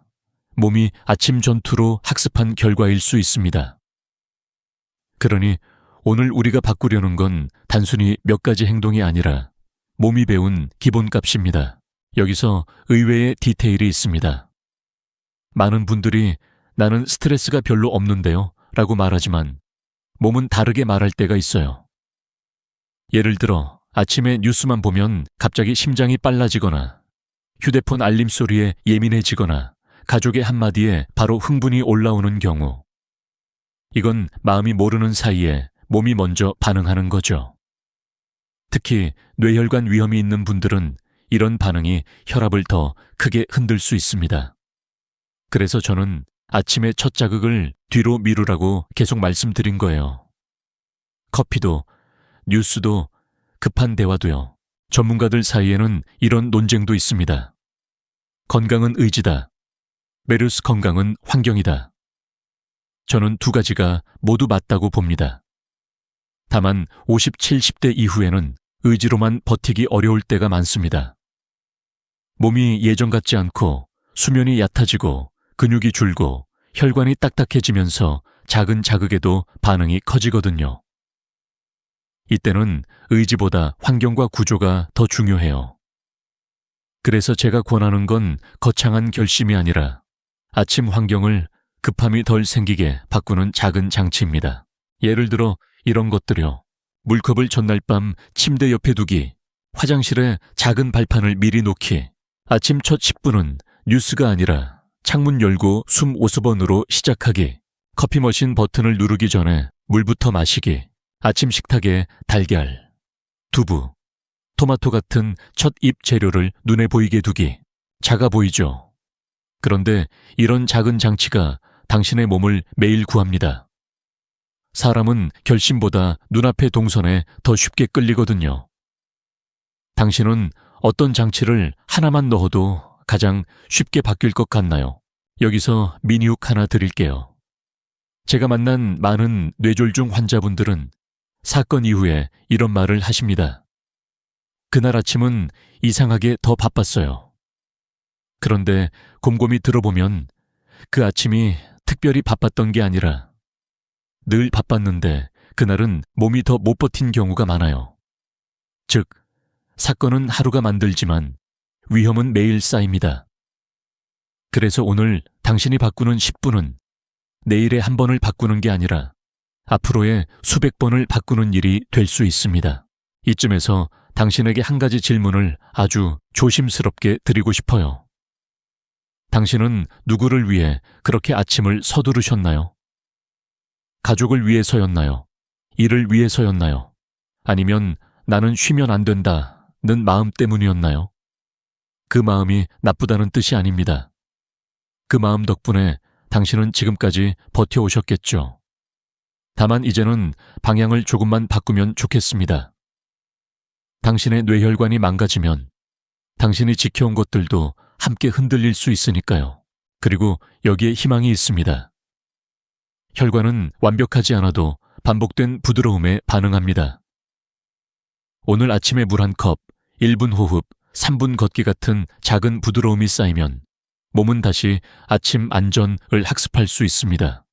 몸이 아침 전투로 학습한 결과일 수 있습니다. 그러니 오늘 우리가 바꾸려는 건 단순히 몇 가지 행동이 아니라 몸이 배운 기본값입니다. 여기서 의외의 디테일이 있습니다. 많은 분들이 나는 스트레스가 별로 없는데요 라고 말하지만 몸은 다르게 말할 때가 있어요. 예를 들어 아침에 뉴스만 보면 갑자기 심장이 빨라지거나 휴대폰 알림 소리에 예민해지거나 가족의 한마디에 바로 흥분이 올라오는 경우, 이건 마음이 모르는 사이에 몸이 먼저 반응하는 거죠. 특히 뇌혈관 위험이 있는 분들은 이런 반응이 혈압을 더 크게 흔들 수 있습니다. 그래서 저는 아침의 첫 자극을 뒤로 미루라고 계속 말씀드린 거예요. 커피도, 뉴스도, 급한 대화도요. 전문가들 사이에는 이런 논쟁도 있습니다. 건강은 의지다. 메르스 건강은 환경이다. 저는 두 가지가 모두 맞다고 봅니다. 다만 50, 70대 이후에는 의지로만 버티기 어려울 때가 많습니다. 몸이 예전 같지 않고 수면이 얕아지고 근육이 줄고 혈관이 딱딱해지면서 작은 자극에도 반응이 커지거든요. 이때는 의지보다 환경과 구조가 더 중요해요. 그래서 제가 권하는 건 거창한 결심이 아니라 아침 환경을 급함이 덜 생기게 바꾸는 작은 장치입니다. 예를 들어 이런 것들요. 물컵을 전날 밤 침대 옆에 두기, 화장실에 작은 발판을 미리 놓기, 아침 첫 10분은 뉴스가 아니라 창문 열고 숨 5수번으로 시작하기, 커피 머신 버튼을 누르기 전에 물부터 마시기, 아침 식탁에 달걀, 두부, 토마토 같은 첫 입 재료를 눈에 보이게 두기. 작아 보이죠? 그런데 이런 작은 장치가 당신의 몸을 매일 구합니다. 사람은 결심보다 눈앞의 동선에 더 쉽게 끌리거든요. 당신은 어떤 장치를 하나만 넣어도 가장 쉽게 바뀔 것 같나요? 여기서 미니훅 하나 드릴게요. 제가 만난 많은 뇌졸중 환자분들은 사건 이후에 이런 말을 하십니다. 그날 아침은 이상하게 더 바빴어요. 그런데 곰곰이 들어보면 그 아침이 특별히 바빴던 게 아니라 늘 바빴는데 그날은 몸이 더 못 버틴 경우가 많아요. 즉, 사건은 하루가 만들지만 위험은 매일 쌓입니다. 그래서 오늘 당신이 바꾸는 10분은 내일의 한 번을 바꾸는 게 아니라 앞으로의 수백 번을 바꾸는 일이 될 수 있습니다. 이쯤에서 당신에게 한 가지 질문을 아주 조심스럽게 드리고 싶어요. 당신은 누구를 위해 그렇게 아침을 서두르셨나요? 가족을 위해서였나요? 일을 위해서였나요? 아니면 나는 쉬면 안 된다는 마음 때문이었나요? 그 마음이 나쁘다는 뜻이 아닙니다. 그 마음 덕분에 당신은 지금까지 버텨오셨겠죠. 다만 이제는 방향을 조금만 바꾸면 좋겠습니다. 당신의 뇌혈관이 망가지면 당신이 지켜온 것들도 함께 흔들릴 수 있으니까요. 그리고 여기에 희망이 있습니다. 혈관은 완벽하지 않아도 반복된 부드러움에 반응합니다. 오늘 아침에 물 한 컵, 1분 호흡, 3분 걷기 같은 작은 부드러움이 쌓이면 몸은 다시 아침 안전을 학습할 수 있습니다.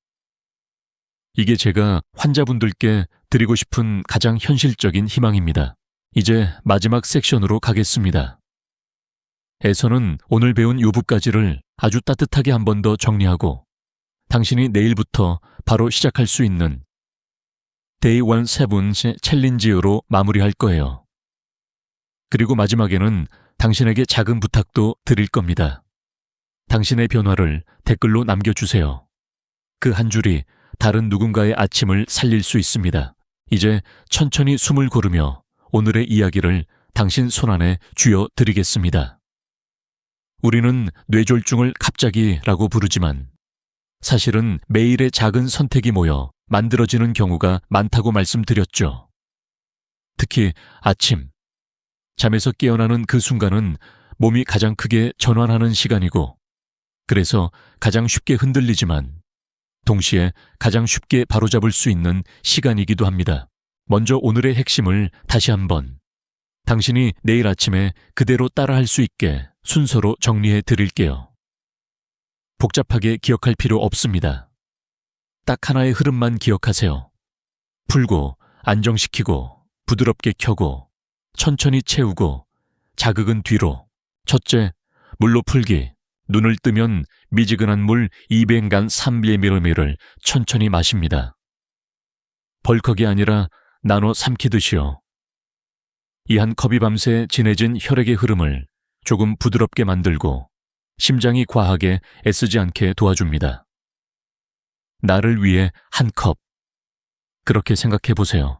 이게 제가 환자분들께 드리고 싶은 가장 현실적인 희망입니다. 이제 마지막 섹션으로 가겠습니다. 에서는 오늘 배운 요부까지를 아주 따뜻하게 한 번 더 정리하고 당신이 내일부터 바로 시작할 수 있는 Day 17 챌린지로 마무리할 거예요. 그리고 마지막에는 당신에게 작은 부탁도 드릴 겁니다. 당신의 변화를 댓글로 남겨주세요. 그 한 줄이 다른 누군가의 아침을 살릴 수 있습니다. 이제 천천히 숨을 고르며 오늘의 이야기를 당신 손안에 쥐어 드리겠습니다. 우리는 뇌졸중을 갑자기라고 부르지만 사실은 매일의 작은 선택이 모여 만들어지는 경우가 많다고 말씀드렸죠. 특히 아침, 잠에서 깨어나는 그 순간은 몸이 가장 크게 전환하는 시간이고 그래서 가장 쉽게 흔들리지만 동시에 가장 쉽게 바로잡을 수 있는 시간이기도 합니다. 먼저 오늘의 핵심을 다시 한번 당신이 내일 아침에 그대로 따라할 수 있게 순서로 정리해 드릴게요. 복잡하게 기억할 필요 없습니다. 딱 하나의 흐름만 기억하세요. 풀고, 안정시키고, 부드럽게 켜고, 천천히 채우고, 자극은 뒤로. 첫째, 물로 풀기. 눈을 뜨면 미지근한 물 200간 3ml를 천천히 마십니다. 벌컥이 아니라 나눠 삼키듯이요. 이 한 컵이 밤새 진해진 혈액의 흐름을 조금 부드럽게 만들고 심장이 과하게 애쓰지 않게 도와줍니다. 나를 위해 한 컵. 그렇게 생각해 보세요.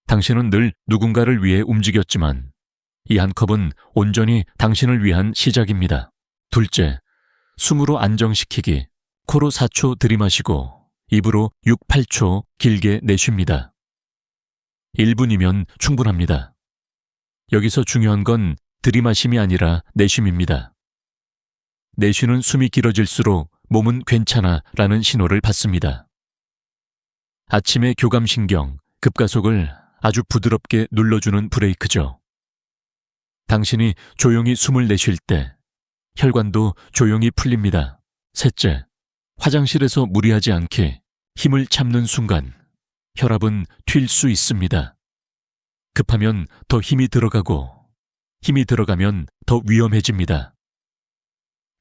당신은 늘 누군가를 위해 움직였지만 이 한 컵은 온전히 당신을 위한 시작입니다. 둘째, 숨으로 안정시키기. 코로 4초 들이마시고 입으로 6, 8초 길게 내쉽니다. 1분이면 충분합니다. 여기서 중요한 건 들이마심이 아니라 내쉼입니다. 내쉬는 숨이 길어질수록 몸은 괜찮아 라는 신호를 받습니다. 아침의 교감신경, 급가속을 아주 부드럽게 눌러주는 브레이크죠. 당신이 조용히 숨을 내쉴 때 혈관도 조용히 풀립니다. 셋째, 화장실에서 무리하지 않게 힘을 참는 순간 혈압은 튈 수 있습니다. 급하면 더 힘이 들어가고 힘이 들어가면 더 위험해집니다.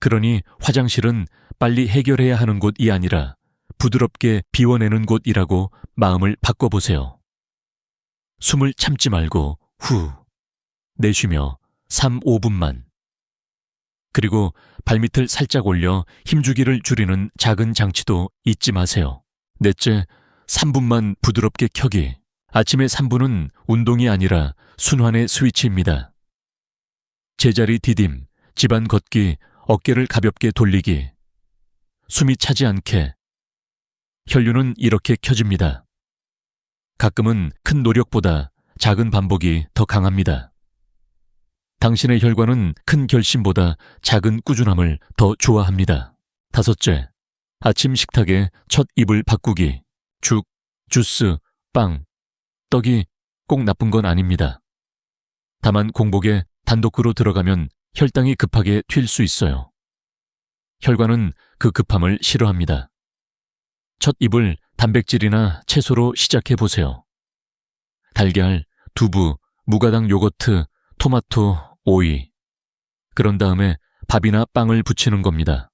그러니 화장실은 빨리 해결해야 하는 곳이 아니라 부드럽게 비워내는 곳이라고 마음을 바꿔보세요. 숨을 참지 말고 후 내쉬며 3, 5분만. 그리고 발밑을 살짝 올려 힘주기를 줄이는 작은 장치도 잊지 마세요. 넷째, 3분만 부드럽게 켜기. 아침의 3분은 운동이 아니라 순환의 스위치입니다. 제자리 디딤, 집안 걷기, 어깨를 가볍게 돌리기. 숨이 차지 않게. 혈류는 이렇게 켜집니다. 가끔은 큰 노력보다 작은 반복이 더 강합니다. 당신의 혈관은 큰 결심보다 작은 꾸준함을 더 좋아합니다. 다섯째, 아침 식탁에 첫 입을 바꾸기. 죽, 주스, 빵, 떡이 꼭 나쁜 건 아닙니다. 다만 공복에 단독으로 들어가면 혈당이 급하게 튈 수 있어요. 혈관은 그 급함을 싫어합니다. 첫 입을 단백질이나 채소로 시작해 보세요. 달걀, 두부, 무가당 요거트, 토마토, 오이. 그런 다음에 밥이나 빵을 붙이는 겁니다.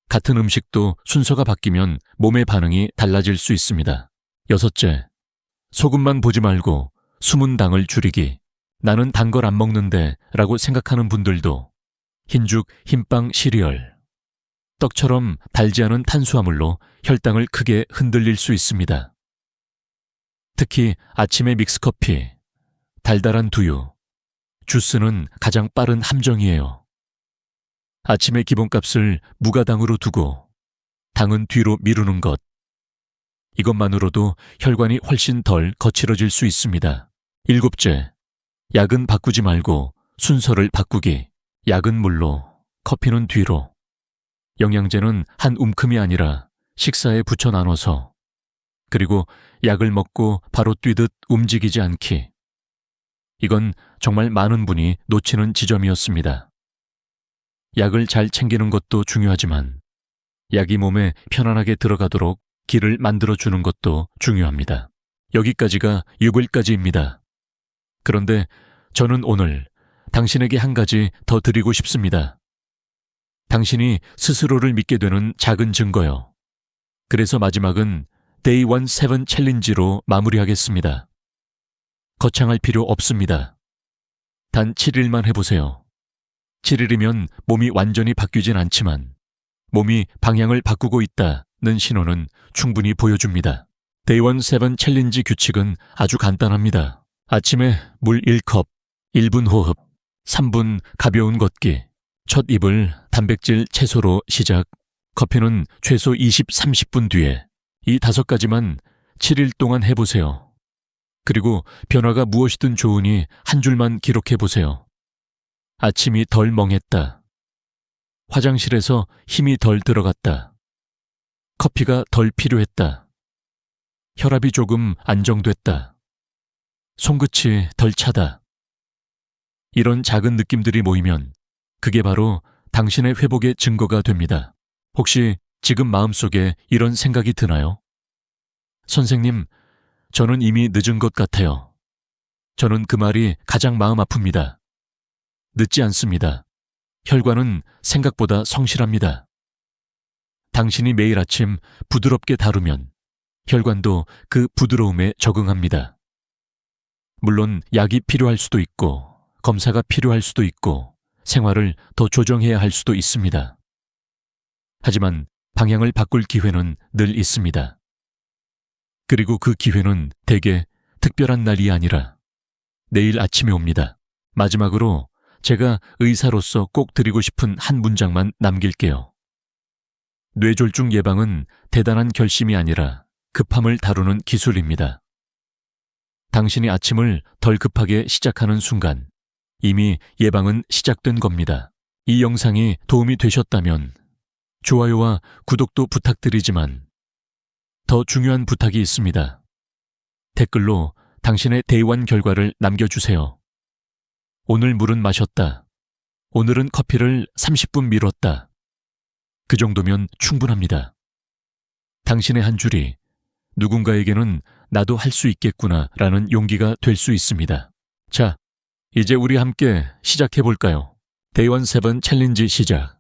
같은 음식도 순서가 바뀌면 몸의 반응이 달라질 수 있습니다. 여섯째, 소금만 보지 말고 숨은 당을 줄이기. 나는 단 걸 안 먹는데 라고 생각하는 분들도 흰죽, 흰빵, 시리얼, 떡처럼 달지 않은 탄수화물로 혈당을 크게 흔들릴 수 있습니다. 특히 아침의 믹스커피, 달달한 두유, 주스는 가장 빠른 함정이에요. 아침의 기본값을 무가당으로 두고 당은 뒤로 미루는 것. 이것만으로도 혈관이 훨씬 덜 거칠어질 수 있습니다. 일곱째, 약은 바꾸지 말고 순서를 바꾸기. 약은 물로, 커피는 뒤로. 영양제는 한 움큼이 아니라 식사에 붙여 나눠서. 그리고 약을 먹고 바로 뛰듯 움직이지 않기. 이건 정말 많은 분이 놓치는 지점이었습니다. 약을 잘 챙기는 것도 중요하지만 약이 몸에 편안하게 들어가도록 길을 만들어주는 것도 중요합니다. 여기까지가 6일까지입니다. 그런데 저는 오늘 당신에게 한 가지 더 드리고 싶습니다. 당신이 스스로를 믿게 되는 작은 증거요. 그래서 마지막은 Day 17 챌린지로 마무리하겠습니다. 거창할 필요 없습니다. 단 7일만 해보세요. 7일이면 몸이 완전히 바뀌진 않지만 몸이 방향을 바꾸고 있다는 신호는 충분히 보여줍니다. Day 17 챌린지 규칙은 아주 간단합니다. 아침에 물 1컵, 1분 호흡, 3분 가벼운 걷기, 첫 입을 단백질 채소로 시작, 커피는 최소 20-30분 뒤에 이 5가지만 7일 동안 해보세요. 그리고 변화가 무엇이든 좋으니 한 줄만 기록해보세요. 아침이 덜 멍했다. 화장실에서 힘이 덜 들어갔다. 커피가 덜 필요했다. 혈압이 조금 안정됐다. 손끝이 덜 차다. 이런 작은 느낌들이 모이면 그게 바로 당신의 회복의 증거가 됩니다. 혹시 지금 마음속에 이런 생각이 드나요? 선생님, 저는 이미 늦은 것 같아요. 저는 그 말이 가장 마음 아픕니다. 늦지 않습니다. 혈관은 생각보다 성실합니다. 당신이 매일 아침 부드럽게 다루면 혈관도 그 부드러움에 적응합니다. 물론 약이 필요할 수도 있고 검사가 필요할 수도 있고 생활을 더 조정해야 할 수도 있습니다. 하지만 방향을 바꿀 기회는 늘 있습니다. 그리고 그 기회는 대개 특별한 날이 아니라 내일 아침에 옵니다. 마지막으로 제가 의사로서 꼭 드리고 싶은 한 문장만 남길게요. 뇌졸중 예방은 대단한 결심이 아니라 급함을 다루는 기술입니다. 당신이 아침을 덜 급하게 시작하는 순간 이미 예방은 시작된 겁니다. 이 영상이 도움이 되셨다면 좋아요와 구독도 부탁드리지만 더 중요한 부탁이 있습니다. 댓글로 당신의 Day 1 결과를 남겨주세요. 오늘 물은 마셨다. 오늘은 커피를 30분 미뤘다. 그 정도면 충분합니다. 당신의 한 줄이 누군가에게는 나도 할 수 있겠구나 라는 용기가 될 수 있습니다. 자, 이제 우리 함께 시작해볼까요? Day 17 챌린지 시작.